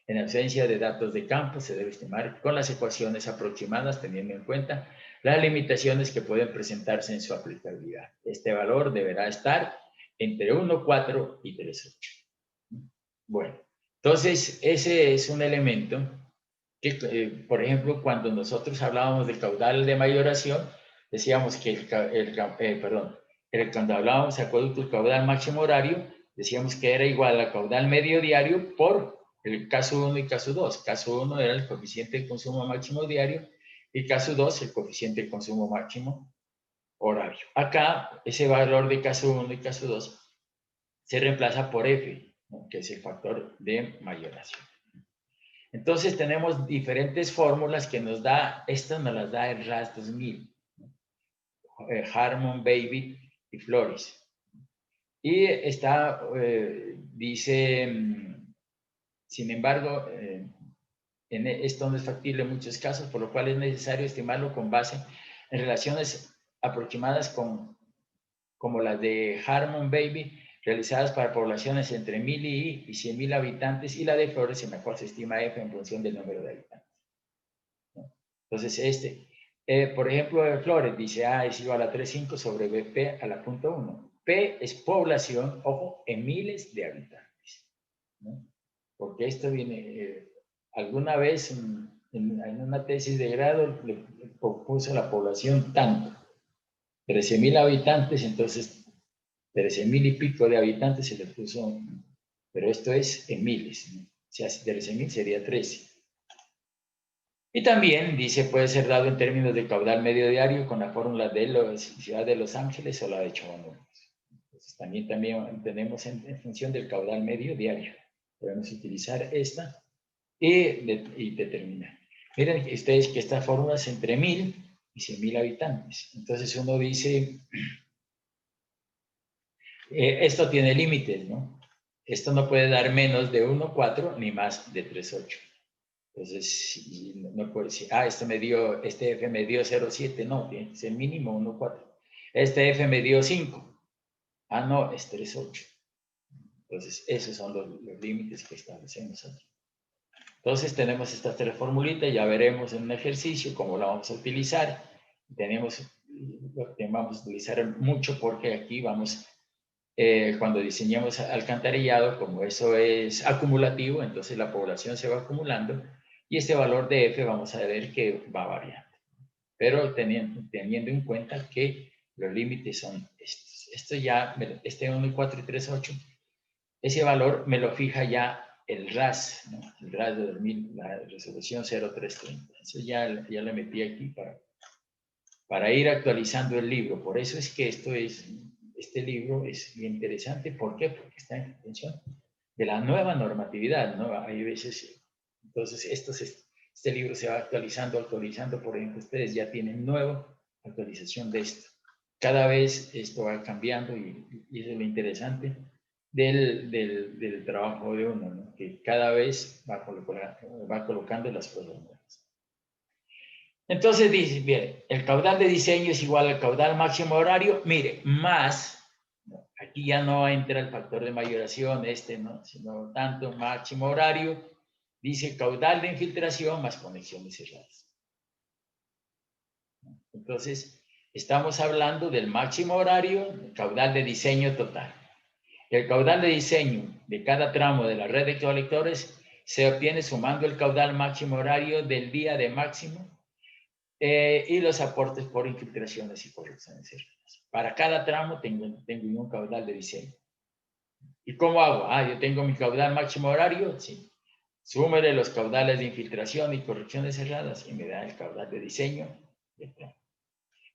En ausencia de datos de campo, se debe estimar con las ecuaciones aproximadas, teniendo en cuenta las limitaciones que pueden presentarse en su aplicabilidad. Este valor deberá estar entre 1,4 y 3,8. Bueno, entonces ese es un elemento que, por ejemplo, cuando nosotros hablábamos del caudal de mayoración, decíamos que cuando hablábamos de acueducto caudal máximo horario, decíamos que era igual al caudal medio diario por el caso 1 y caso 2. Caso 1 era el coeficiente de consumo máximo diario y caso 2 el coeficiente de consumo máximo horario. Acá, ese valor de caso 1 y caso 2 se reemplaza por F, ¿no? Que es el factor de mayoración. Entonces tenemos diferentes fórmulas que nos da, estas nos las da el RAS 2000, Harmon, Baby y Flores. Y está, dice, sin embargo, esto no es factible en muchos casos, por lo cual es necesario estimarlo con base en relaciones aproximadas como las de Harmon, Baby, realizadas para poblaciones entre 1,000 y 100,000 habitantes, y la de Flores, en la cual se estima F en función del número de habitantes. Entonces, por ejemplo, de Flores dice A es igual a 3,5 sobre BP a la punto 1. P es población, ojo, en miles de habitantes, ¿no? Porque esto viene, alguna vez en una tesis de grado le propuso la población tanto, 13,000 habitantes, entonces 13,000 y pico de habitantes se le puso, pero esto es en miles, ¿no? O sea, 13,000 sería 13. Y también dice, puede ser dado en términos de caudal medio diario con la fórmula de la ciudad de Los Ángeles o la de Chabón. Entonces, también tenemos en función del caudal medio diario. Podemos utilizar esta y determinar. Miren ustedes que esta fórmula es entre 1,000 y 100,000 habitantes. Entonces uno dice, esto tiene límites, ¿no? Esto no puede dar menos de 1,4 ni más de 3,8. Entonces, no puedo decir, este F me dio 0,7, no, tiene que ser mínimo 1,4. Este F me dio 5. Ah, no, es 3,8. Entonces, esos son los límites que establecemos aquí. Entonces, tenemos estas tres formulitas, ya veremos en un ejercicio cómo la vamos a utilizar. Vamos a utilizar mucho porque aquí vamos, cuando diseñemos alcantarillado, como eso es acumulativo, entonces la población se va acumulando y este valor de F vamos a ver que va variando. Pero teniendo en cuenta que los límites son estos. Esto ya, este 1,4 y 3,8, ese valor me lo fija ya el RAS, ¿no? El RAS de 2000, la resolución 0330. Eso ya le metí aquí para ir actualizando el libro. Por eso es que este libro es bien interesante. ¿Por qué? Porque está en función de la nueva normatividad, ¿no? Hay veces, entonces este libro se va actualizando, por ejemplo, ustedes ya tienen nueva actualización de esto. Cada vez esto va cambiando y eso es lo interesante del trabajo de uno, ¿no? Que cada vez va colocando las cosas nuevas. Entonces dice, bien, el caudal de diseño es igual al caudal máximo horario, mire, más, aquí ya no entra el factor de mayoración, ¿no? Sino tanto máximo horario, dice caudal de infiltración más conexiones cerradas. Entonces, estamos hablando del máximo horario, el caudal de diseño total. El caudal de diseño de cada tramo de la red de colectores se obtiene sumando el caudal máximo horario del día de máximo y los aportes por infiltraciones y correcciones cerradas. Para cada tramo tengo un caudal de diseño. ¿Y cómo hago? Yo tengo mi caudal máximo horario, sí. Súmele los caudales de infiltración y correcciones cerradas y me da el caudal de diseño del tramo.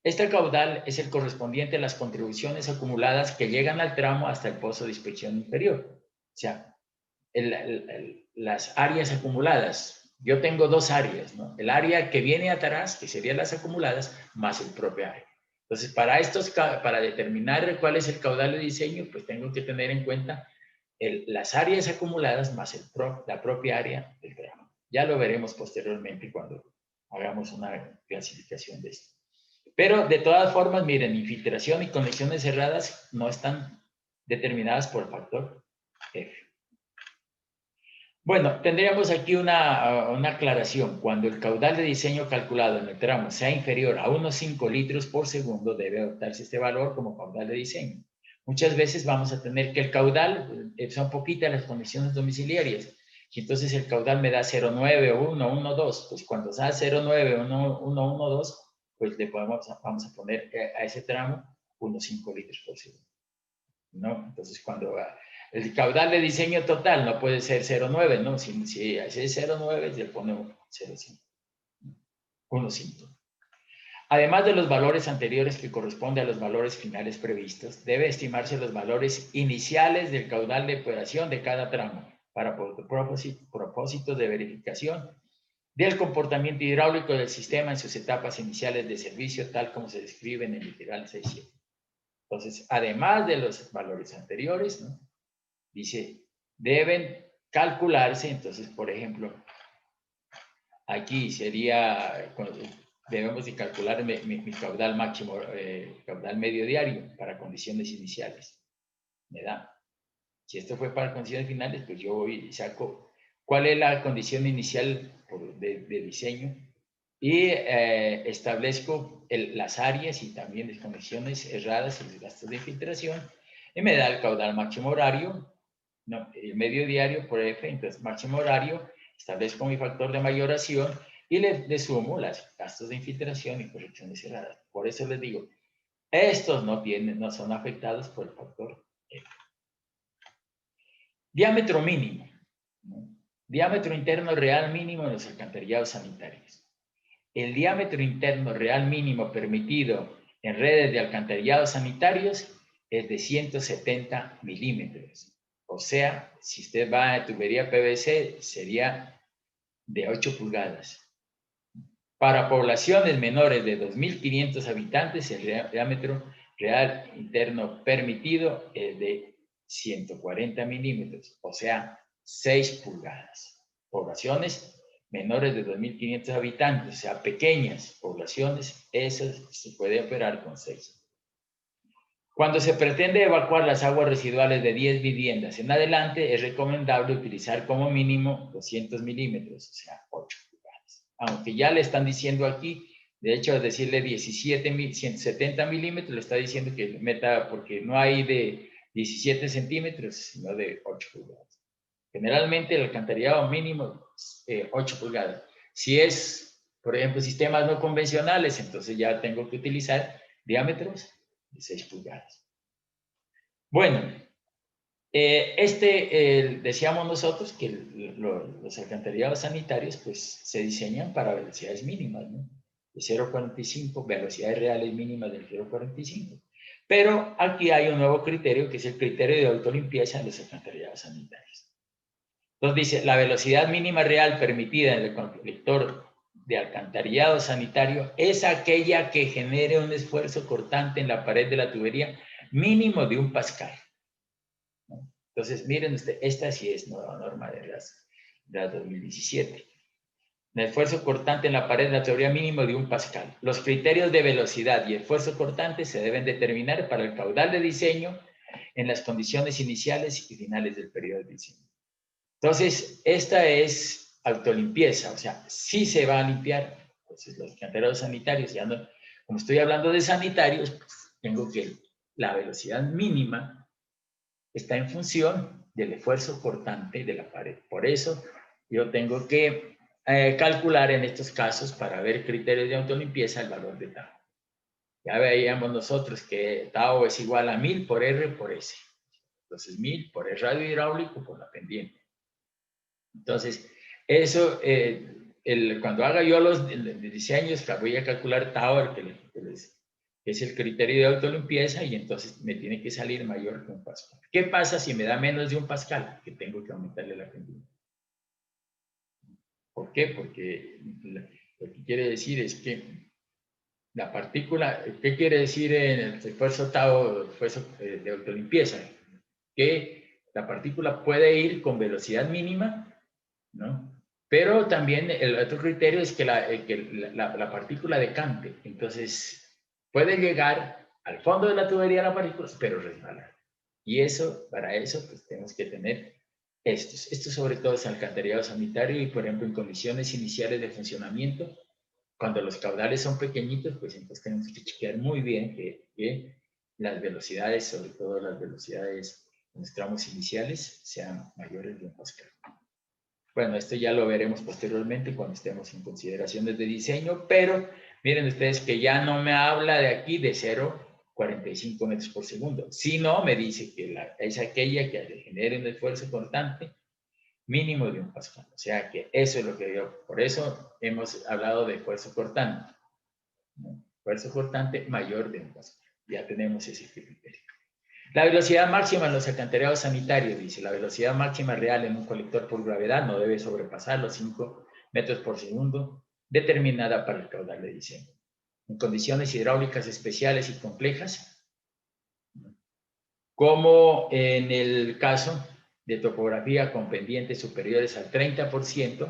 Este caudal es el correspondiente a las contribuciones acumuladas que llegan al tramo hasta el pozo de inspección inferior. O sea, las áreas acumuladas. Yo tengo dos áreas, ¿no? El área que viene atrás, que serían las acumuladas, más el propio área. Entonces, para determinar cuál es el caudal de diseño, pues tengo que tener en cuenta las áreas acumuladas más la propia área del tramo. Ya lo veremos posteriormente cuando hagamos una clasificación de esto. Pero de todas formas, miren, infiltración y conexiones cerradas no están determinadas por el factor F. Bueno, tendríamos aquí una aclaración. Cuando el caudal de diseño calculado en el tramo sea inferior a unos 5 litros por segundo, debe adoptarse este valor como caudal de diseño. Muchas veces vamos a tener que el caudal, son poquitas las conexiones domiciliarias, y entonces el caudal me da 0,9 o 1, 1,2. Pues cuando sea 0,9 o 1,12, pues vamos a poner a ese tramo unos 5 litros por segundo, ¿no? Entonces cuando el caudal de diseño total no puede ser 0,9, ¿no? Si es 0,9, le ponemos 0,5. 1,5. Además de los valores anteriores que corresponden a los valores finales previstos, debe estimarse los valores iniciales del caudal de operación de cada tramo para propósitos de verificación del comportamiento hidráulico del sistema en sus etapas iniciales de servicio, tal como se describe en el literal 6.7. Entonces, además de los valores anteriores, ¿no? Dice, deben calcularse, entonces, por ejemplo, aquí sería, debemos de calcular mi caudal máximo, caudal medio diario para condiciones iniciales. Me da. Si esto fue para condiciones finales, pues yo voy y saco cuál es la condición inicial de diseño y establezco las áreas y también las conexiones erradas y los gastos de infiltración y me da el caudal máximo horario, no, el medio diario por F, entonces máximo horario, establezco mi factor de mayoración y le sumo los gastos de infiltración y correcciones erradas. Por eso les digo, estos no son afectados por el factor F. Diámetro mínimo, ¿no? Diámetro interno real mínimo en los alcantarillados sanitarios. El diámetro interno real mínimo permitido en redes de alcantarillados sanitarios es de 170 milímetros. O sea, si usted va a tubería PVC, sería de 8 pulgadas. Para poblaciones menores de 2.500 habitantes, el diámetro real interno permitido es de 140 milímetros, o sea, 6 pulgadas. Poblaciones menores de 2.500 habitantes, o sea, pequeñas poblaciones, esas se puede operar con 6. Cuando se pretende evacuar las aguas residuales de 10 viviendas en adelante, es recomendable utilizar como mínimo 200 milímetros, o sea, 8 pulgadas. Aunque ya le están diciendo aquí, de hecho, al decirle 170 milímetros, le está diciendo que meta, porque no hay de 17 centímetros, sino de 8 pulgadas. Generalmente el alcantarillado mínimo es 8 pulgadas. Si es, por ejemplo, sistemas no convencionales, entonces ya tengo que utilizar diámetros de 6 pulgadas. Bueno, decíamos nosotros que los alcantarillados sanitarios pues se diseñan para velocidades mínimas, ¿no? De 0,45, velocidades reales mínimas del 0,45. Pero aquí hay un nuevo criterio que es el criterio de autolimpieza en los alcantarillados sanitarios. Entonces dice, la velocidad mínima real permitida en el colector de alcantarillado sanitario es aquella que genere un esfuerzo cortante en la pared de la tubería mínimo de 1 pascal. ¿No? Entonces, miren usted, esta sí es nueva norma de las 2017. El esfuerzo cortante en la pared de la tubería mínimo de 1 pascal. Los criterios de velocidad y esfuerzo cortante se deben determinar para el caudal de diseño en las condiciones iniciales y finales del periodo de diseño. Entonces, esta es autolimpieza, o sea, sí se va a limpiar, entonces los alcantarillados sanitarios ya no, como estoy hablando de sanitarios, pues, tengo que la velocidad mínima está en función del esfuerzo cortante de la pared. Por eso yo tengo que calcular en estos casos, para ver criterios de autolimpieza, el valor de tau. Ya veíamos nosotros que tau es igual a 1000 por R por S. Entonces 1000 por el radio hidráulico por la pendiente. Entonces, eso, cuando haga yo los diseños, voy a calcular tau, que es el criterio de autolimpieza, y entonces me tiene que salir mayor que 1 pascal. ¿Qué pasa si me da menos de 1 pascal? Que tengo que aumentarle la pendiente. ¿Por qué? Porque lo que quiere decir es que la partícula, ¿qué quiere decir en el esfuerzo tau, esfuerzo de autolimpieza? Que la partícula puede ir con velocidad mínima, ¿no? Pero también el otro criterio es que la partícula decante. Entonces, puede llegar al fondo de la tubería la partícula, pero resbalar. Y eso, para eso, pues tenemos que tener estos sobre todo es alcantarillado sanitario, y por ejemplo en condiciones iniciales de funcionamiento, cuando los caudales son pequeñitos, pues entonces tenemos que chequear muy bien que las velocidades, sobre todo las velocidades en los tramos iniciales, sean mayores de 1 pascal. Bueno, esto ya lo veremos posteriormente cuando estemos en consideraciones de diseño, pero miren ustedes que ya no me habla de aquí de 0,45 metros por segundo, sino me dice que es aquella que genere un esfuerzo constante mínimo de 1 pascal. O sea que eso es lo que yo, por eso hemos hablado de esfuerzo cortante, ¿no? Esfuerzo cortante mayor de 1 pascal. Ya tenemos ese criterio. La velocidad máxima en los alcantarillados sanitarios, dice, la velocidad máxima real en un colector por gravedad no debe sobrepasar los 5 metros por segundo, determinada para el caudal de diseño. En condiciones hidráulicas especiales y complejas, como en el caso de topografía con pendientes superiores al 30%,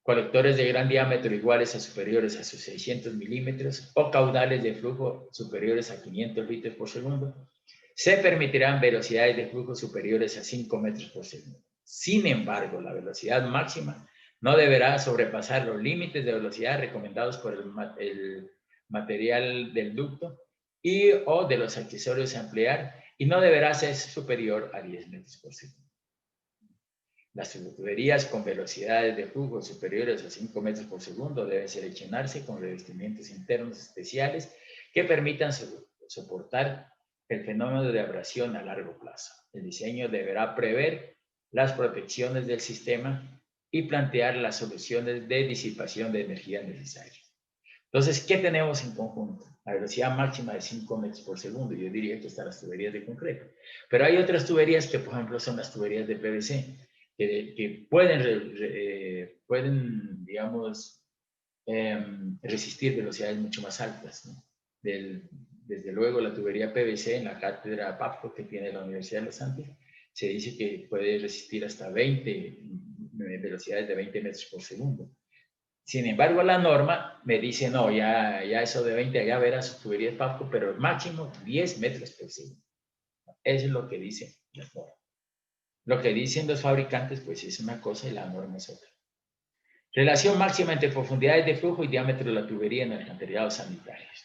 colectores de gran diámetro iguales a superiores a sus 600 milímetros o caudales de flujo superiores a 500 litros por segundo, se permitirán velocidades de flujo superiores a 5 metros por segundo. Sin embargo, la velocidad máxima no deberá sobrepasar los límites de velocidad recomendados por el material del ducto y o de los accesorios a emplear, y no deberá ser superior a 10 metros por segundo. Las tuberías con velocidades de flujo superiores a 5 metros por segundo deben seleccionarse con revestimientos internos especiales que permitan soportar el fenómeno de abrasión a largo plazo. El diseño deberá prever las protecciones del sistema y plantear las soluciones de disipación de energía necesarias. Entonces, ¿qué tenemos en conjunto? La velocidad máxima de 5 metros por segundo. Yo diría que están las tuberías de concreto. Pero hay otras tuberías que, por ejemplo, son las tuberías de PVC, que pueden, digamos, resistir velocidades mucho más altas, ¿no? Desde luego, la tubería PVC en la cátedra PAPCO que tiene la Universidad de los Andes, se dice que puede resistir hasta velocidades de 20 metros por segundo. Sin embargo, la norma me dice, no, ya eso de 20, ya verás su tubería de PAPCO, pero máximo 10 metros por segundo. Eso es lo que dice la norma. Lo que dicen los fabricantes, pues es una cosa y la norma es otra. Relación máxima entre profundidades de flujo y diámetro de la tubería en alcantarillados sanitarios.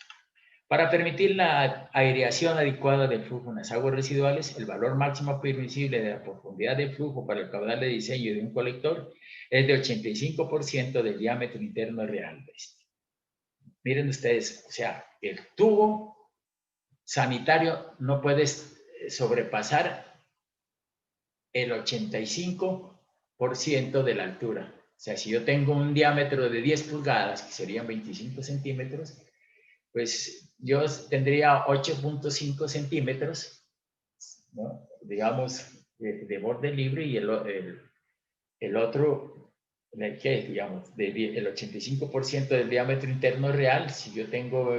Para permitir la aireación adecuada del flujo en las aguas residuales, el valor máximo permisible de la profundidad de flujo para el caudal de diseño de un colector es de 85% del diámetro interno real de este. Miren ustedes, o sea, el tubo sanitario no puede sobrepasar el 85% de la altura. O sea, si yo tengo un diámetro de 10 pulgadas, que serían 25 centímetros, pues yo tendría 8.5 centímetros, ¿no? Digamos, de borde libre, y el otro, ¿qué? Digamos, el 85% del diámetro interno real, si yo tengo,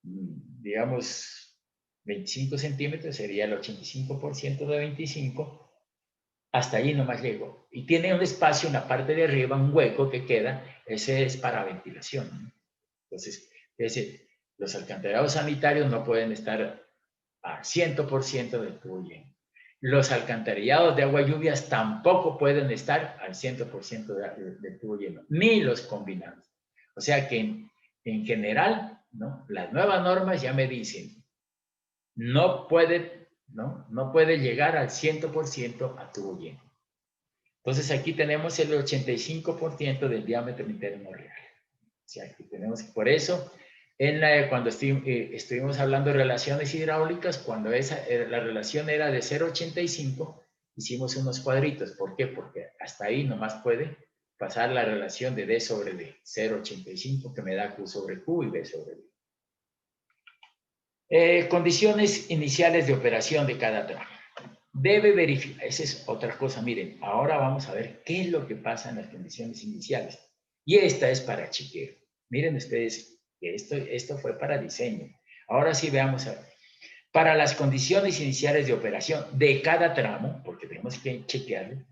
digamos, 25 centímetros, sería el 85% de 25, hasta allí nomás llego. Y tiene un espacio en la parte de arriba, un hueco que queda, ese es para ventilación, ¿no? Entonces, los alcantarillados sanitarios no pueden estar a 100% del tubo lleno. Los alcantarillados de agua lluvias tampoco pueden estar al 100% del tubo lleno, ni los combinados. O sea que en general ¿no? Las nuevas normas ya me dicen, no puede llegar al 100% a tubo lleno. Entonces aquí tenemos el 85% del diámetro interno real. O sea, aquí tenemos, por eso, cuando estuvimos hablando de relaciones hidráulicas, cuando la relación era de 0,85, hicimos unos cuadritos. ¿Por qué? Porque hasta ahí nomás puede pasar la relación de D sobre D, 0,85, que me da Q sobre Q y B sobre D. Condiciones iniciales de operación de cada tramo. Debe verificar, esa es otra cosa, miren, ahora vamos a ver qué es lo que pasa en las condiciones iniciales. Y esta es para chequeo. Miren ustedes que esto fue para diseño. Ahora sí veamos, para las condiciones iniciales de operación de cada tramo, porque tenemos que chequearlo,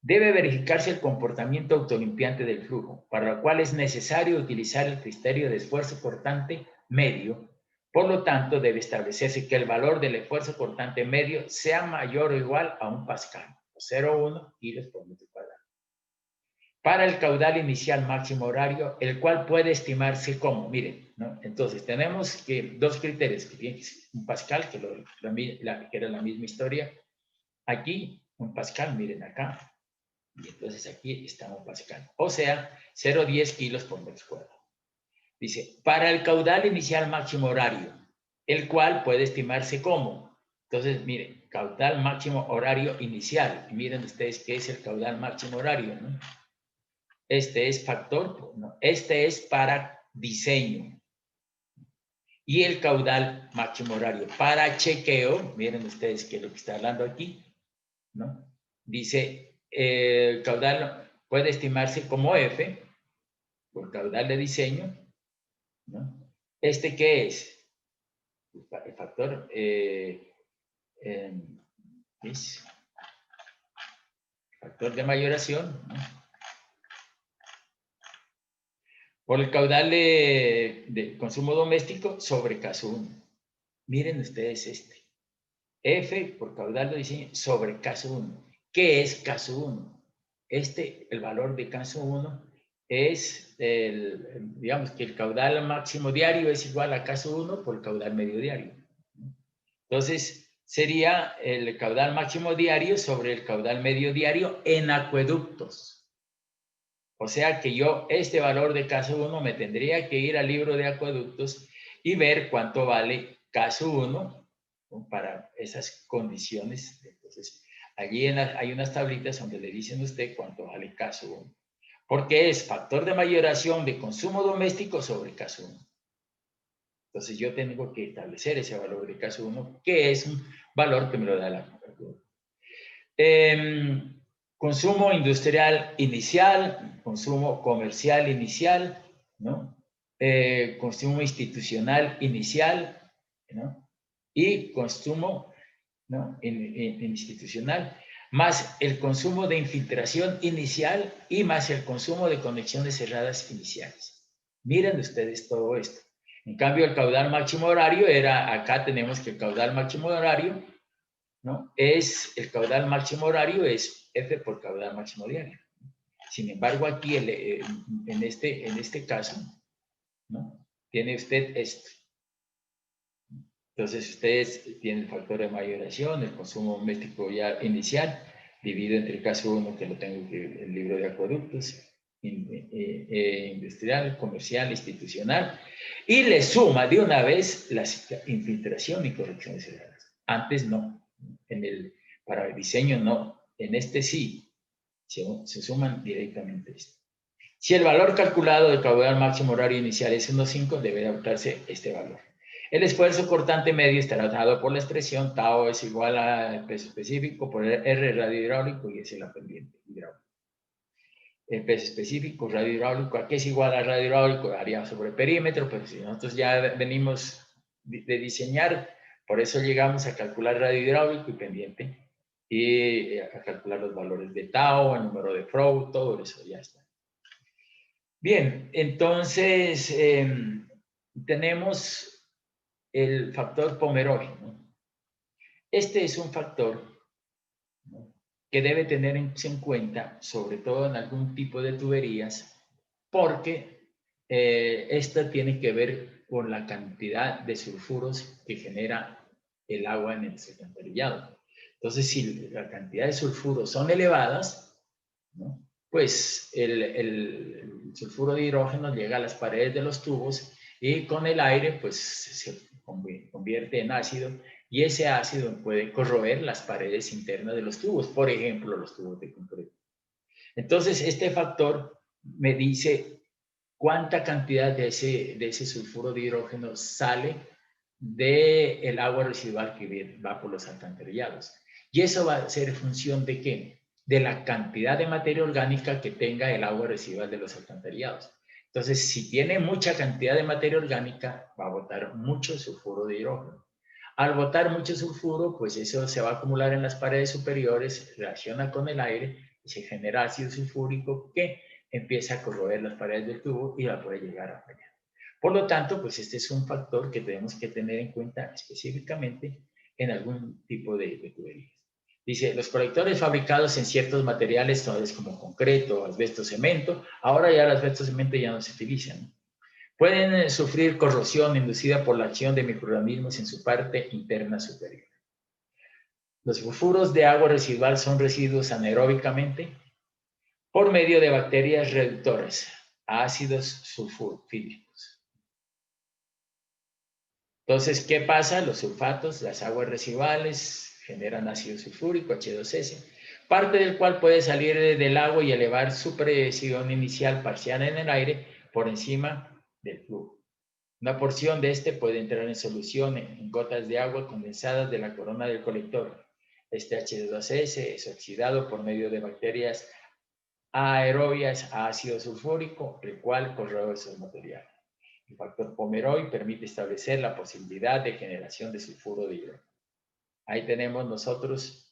debe verificarse el comportamiento autolimpiante del flujo, para lo cual es necesario utilizar el criterio de esfuerzo cortante medio. Por lo tanto, debe establecerse que el valor del esfuerzo cortante medio sea mayor o igual a 1 pascal, o 0,1 kilos por metro cuadrado. Para el caudal inicial máximo horario, el cual puede estimarse como, miren, ¿no? Entonces tenemos que dos criterios, que tiene un pascal, que era la misma historia. Aquí, un pascal, miren acá, y entonces aquí está un pascal, o sea, 0,10 kilos por metro cuadrado. Dice, para el caudal inicial máximo horario, el cual puede estimarse como. Entonces, miren, caudal máximo horario inicial. Y miren ustedes qué es el caudal máximo horario, ¿no? Este es factor, ¿no? Este es para diseño. Y el caudal máximo horario para chequeo, miren ustedes qué es lo que está hablando aquí, ¿no? Dice, el caudal puede estimarse como F, por caudal de diseño, ¿no? ¿Este qué es? El factor es factor de mayoración, ¿no? Por el caudal de consumo doméstico sobre caso 1. Miren ustedes este. F por caudal de diseño sobre caso 1. ¿Qué es caso 1? El valor de caso 1 es, digamos que el caudal máximo diario es igual a caso 1 por el caudal medio diario. Entonces, sería el caudal máximo diario sobre el caudal medio diario en acueductos. O sea que yo, este valor de caso 1, me tendría que ir al libro de acueductos y ver cuánto vale caso 1 para esas condiciones. Entonces, allí hay unas tablitas donde le dicen a usted cuánto vale caso 1. Porque es factor de mayoración de consumo doméstico sobre caso 1. Entonces yo tengo que establecer ese valor de caso 1, que es un valor que me lo da la computadora. Consumo industrial inicial, consumo comercial inicial, ¿no? Consumo institucional inicial, ¿no? Y consumo, ¿no? institucional, más el consumo de infiltración inicial y más el consumo de conexiones cerradas iniciales. Miren ustedes todo esto. En cambio, el caudal máximo horario acá tenemos que el caudal máximo horario, ¿no? El caudal máximo horario es F por caudal máximo diario. Sin embargo, aquí en este caso, ¿no? Tiene usted esto. Entonces, ustedes tienen el factor de mayoración, el consumo doméstico ya inicial, dividido entre el caso 1, que lo tengo en el libro de acueductos, industrial, comercial, institucional, y le suma de una vez la infiltración y correcciones cerradas. Antes no. Para el diseño no. En este sí. Se suman directamente esto. Si el valor calculado del caudal máximo horario inicial es 1,5, debe adoptarse este valor. El esfuerzo cortante medio estará dado por la expresión tau es igual a peso específico por R radio hidráulico y S la pendiente hidráulica. El peso específico radio hidráulico, aquí es igual a radio hidráulico, área sobre perímetro, pero si nosotros ya venimos de diseñar, por eso llegamos a calcular radio hidráulico y pendiente y a calcular los valores de tau, el número de Froude, todo eso ya está. Bien, entonces tenemos el factor Pomeroi, ¿no? Este es un factor, ¿no?, que debe tenerse en cuenta, sobre todo en algún tipo de tuberías, porque esta tiene que ver con la cantidad de sulfuros que genera el agua en el alcantarillado. Entonces, si la cantidad de sulfuros son elevadas, ¿no? Pues el sulfuro de hidrógeno llega a las paredes de los tubos y con el aire pues se convierte en ácido y ese ácido puede corroer las paredes internas de los tubos, por ejemplo, los tubos de concreto. Entonces, este factor me dice cuánta cantidad de ese sulfuro de hidrógeno sale del agua residual que va por los alcantarillados. Y eso va a ser función de qué? De la cantidad de materia orgánica que tenga el agua residual de los alcantarillados. Entonces, si tiene mucha cantidad de materia orgánica, va a botar mucho sulfuro de hidrógeno. Al botar mucho sulfuro, pues eso se va a acumular en las paredes superiores, reacciona con el aire y se genera ácido sulfúrico que empieza a corroer las paredes del tubo y va a poder llegar a fallar. Por lo tanto, pues este es un factor que tenemos que tener en cuenta específicamente en algún tipo de tuberías. Dice, los colectores fabricados en ciertos materiales, tales como concreto, asbesto, cemento, ahora ya el asbesto, cemento ya no se utilizan. Pueden sufrir corrosión inducida por la acción de microorganismos en su parte interna superior. Los sulfuros de agua residual son residuos anaeróbicamente por medio de bacterias reductoras, ácidos sulfúricos. Entonces, ¿qué pasa? Los sulfatos, las aguas residuales, generan ácido sulfúrico, H2S, parte del cual puede salir del agua y elevar su presión inicial parcial en el aire por encima del flujo. Una porción de este puede entrar en solución en gotas de agua condensadas de la corona del colector. Este H2S es oxidado por medio de bacterias aerobias a ácido sulfúrico, el cual corroe esos materiales. El factor Pomeroy permite establecer la posibilidad de generación de sulfuro de hidrógeno. Ahí tenemos nosotros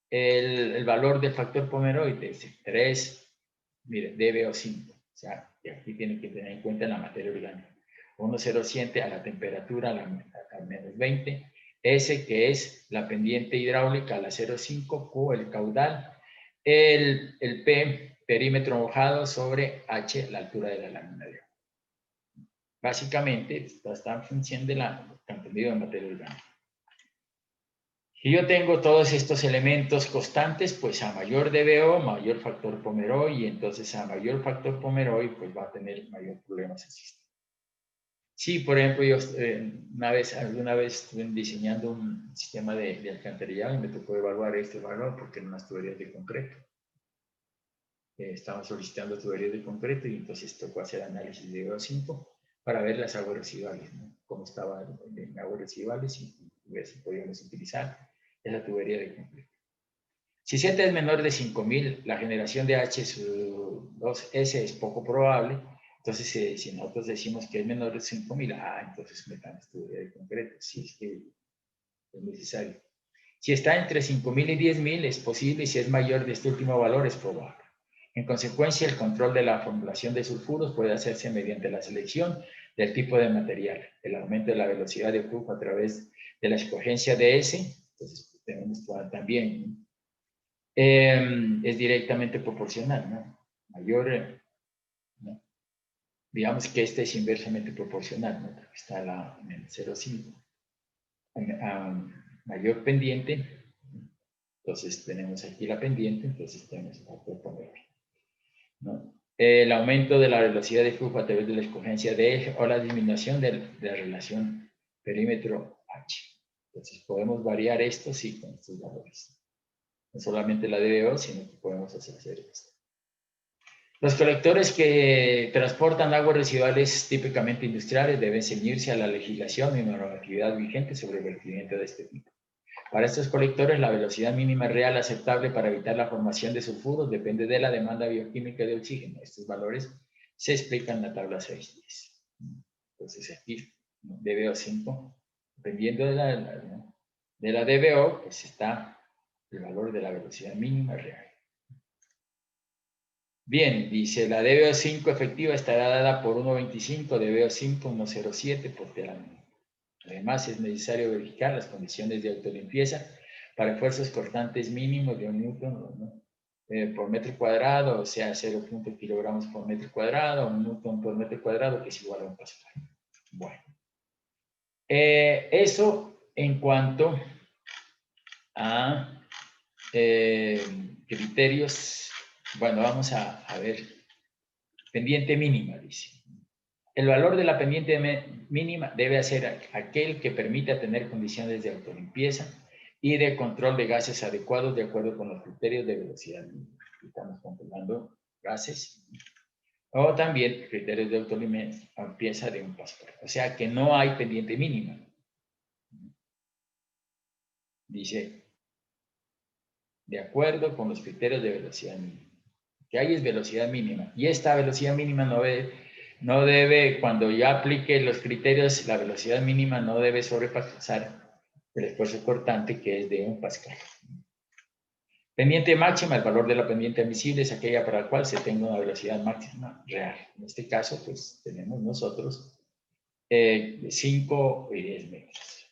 el valor del factor Pomeroy de 3, mire, DBO5. O sea, que aquí tiene que tener en cuenta la materia orgánica. 1,0 a la temperatura a menos 20. S, que es la pendiente hidráulica a la 0,5. Q, el caudal. El P, perímetro mojado sobre H, la altura de la lámina de agua. Básicamente, esto está en función del contenido de materia orgánica. Si yo tengo todos estos elementos constantes, pues a mayor DBO, mayor factor Pomeroy, y entonces a mayor factor Pomeroy, pues va a tener mayor problemas el sistema. Sí, por ejemplo, yo alguna vez estuve diseñando un sistema de alcantarillado y me tocó evaluar este valor porque eran unas tuberías de concreto. Estaban solicitando tuberías de concreto y entonces tocó hacer análisis de DBO5 para ver las aguas residuales, ¿no? Cómo estaban en aguas residuales y ver si podíamos utilizar esa tubería de concreto. Si Z es menor de 5000, la generación de H2S es poco probable. Entonces, si nosotros decimos que es menor de 5000, entonces metamos tubería de concreto, si es que es necesario. Si está entre 5000 y 10000 es posible, y si es mayor de este último valor es probable. En consecuencia, el control de la formulación de sulfuros puede hacerse mediante la selección del tipo de material, el aumento de la velocidad de flujo a través de la escogencia de S. Entonces, tenemos también, es directamente proporcional, ¿no? Mayor, ¿no? Digamos que este es inversamente proporcional, ¿no? Está la 0,5. Mayor pendiente, entonces tenemos aquí la pendiente, entonces tenemos el factor Pomeroy, ¿no? El aumento de la velocidad de flujo a través de la escogencia de eje o la disminución de la relación perímetro-H. Entonces podemos variar esto, sí, con estos valores. No solamente la DBO, sino que podemos hacer esto. Los colectores que transportan aguas residuales típicamente industriales deben ceñirse a la legislación y normatividad vigente sobre el vertimiento de este tipo. Para estos colectores, la velocidad mínima real aceptable para evitar la formación de sulfuros depende de la demanda bioquímica de oxígeno. Estos valores se explican en la tabla 6.10. Entonces aquí, DBO5, dependiendo de la DBO, pues está el valor de la velocidad mínima real. Bien, dice, la DBO5 efectiva estará dada por 1,25, DBO5 1,07 por tera. Además, es necesario verificar las condiciones de autolimpieza para esfuerzos cortantes mínimos de 1 newton, ¿no? por metro cuadrado, o sea, 0.0 kilogramos por metro cuadrado, un newton por metro cuadrado, que es igual a un pascal. Bueno, eso en cuanto a criterios. Bueno, vamos a ver. Pendiente mínima, dice. El valor de la pendiente mínima debe ser aquel que permita tener condiciones de autolimpieza y de control de gases adecuados de acuerdo con los criterios de velocidad mínima. Estamos controlando gases. O también criterios de autolimpieza de un pascal. O sea que no hay pendiente mínima. Dice, de acuerdo con los criterios de velocidad mínima. Que hay es velocidad mínima. Y esta velocidad mínima no debe, cuando ya aplique los criterios, la velocidad mínima no debe sobrepasar el esfuerzo cortante, que es de 1 pascal. Pendiente máxima, el valor de la pendiente admisible es aquella para la cual se tenga una velocidad máxima real. En este caso, pues tenemos nosotros 5 y 10 metros.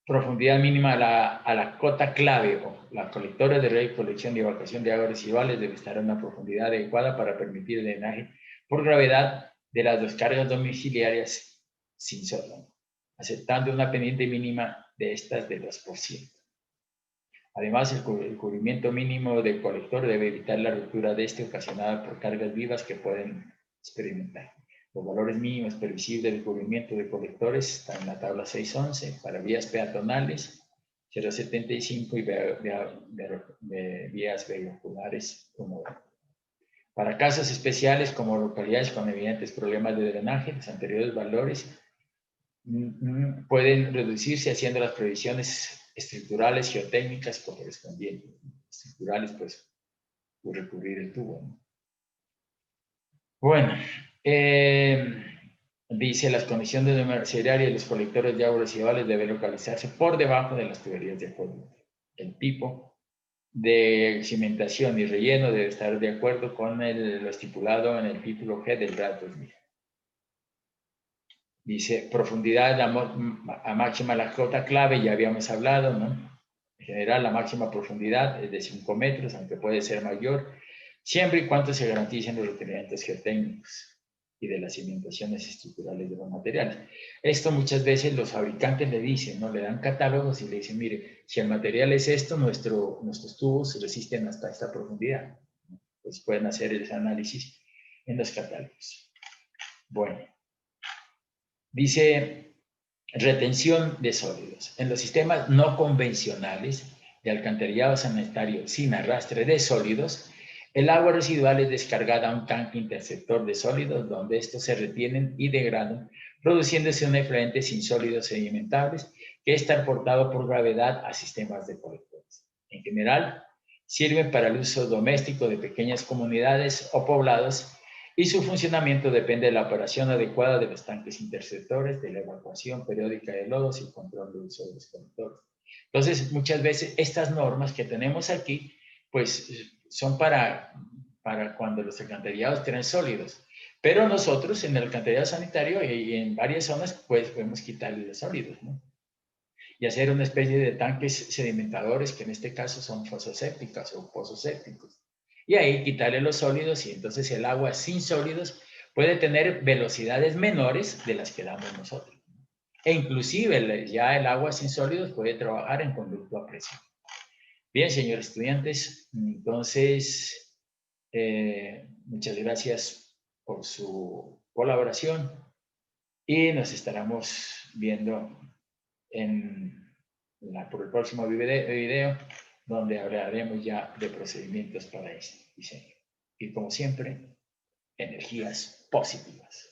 Profundidad mínima a la cota clave o la colectora de recolección y evacuación de aguas residuales debe estar a una profundidad adecuada para permitir el drenaje por gravedad de las descargas domiciliarias sin sótano, aceptando una pendiente mínima de estas de 2%. Además, el cubrimiento mínimo del colector debe evitar la ruptura de este ocasionada por cargas vivas que pueden experimentar. Los valores mínimos permisibles de cubrimiento de colectores están en la tabla 6.11 para vías peatonales, 0.75 y vías vehiculares 1.20. Para casos especiales como localidades con evidentes problemas de drenaje, los anteriores valores pueden reducirse haciendo las previsiones estructurales geotécnicas correspondientes. Estructurales, pues recurrir el tubo, ¿no? Bueno, dice las condiciones de mercedaria y los colectores de aguas residuales deben localizarse por debajo de las tuberías de acuerdo. El tipo de cimentación y relleno debe estar de acuerdo con lo estipulado en el título G del RAD 2000. Dice profundidad a máxima la cota clave, ya habíamos hablado, ¿no? En general, la máxima profundidad es de 5 metros, aunque puede ser mayor, siempre y cuando se garanticen los requerimientos geotécnicos y de las cimentaciones estructurales de los materiales. Esto muchas veces los fabricantes le dicen, ¿no? Le dan catálogos y le dicen, mire, si el material es esto, nuestros tubos resisten hasta esta profundidad. Pues pueden hacer ese análisis en los catálogos. Bueno, dice retención de sólidos. En los sistemas no convencionales de alcantarillado sanitario sin arrastre de sólidos, el agua residual es descargada a un tanque interceptor de sólidos donde estos se retienen y degradan, produciéndose un efluente sin sólidos sedimentables que es transportado por gravedad a sistemas de colectores. En general, sirven para el uso doméstico de pequeñas comunidades o poblados y su funcionamiento depende de la operación adecuada de los tanques interceptores, de la evacuación periódica de lodos y el control de uso de los colectores. Entonces, muchas veces estas normas que tenemos aquí, pues son para cuando los alcantarillados tienen sólidos. Pero nosotros en el alcantarillado sanitario y en varias zonas, pues podemos quitarle los sólidos, ¿no? Y hacer una especie de tanques sedimentadores, que en este caso son fosas sépticas o pozos sépticos. Y ahí quitarle los sólidos y entonces el agua sin sólidos puede tener velocidades menores de las que damos nosotros. E inclusive ya el agua sin sólidos puede trabajar en conducto a presión. Bien, señores estudiantes, entonces muchas gracias por su colaboración y nos estaremos viendo por el próximo video, donde hablaremos ya de procedimientos para este diseño. Y como siempre, energías positivas.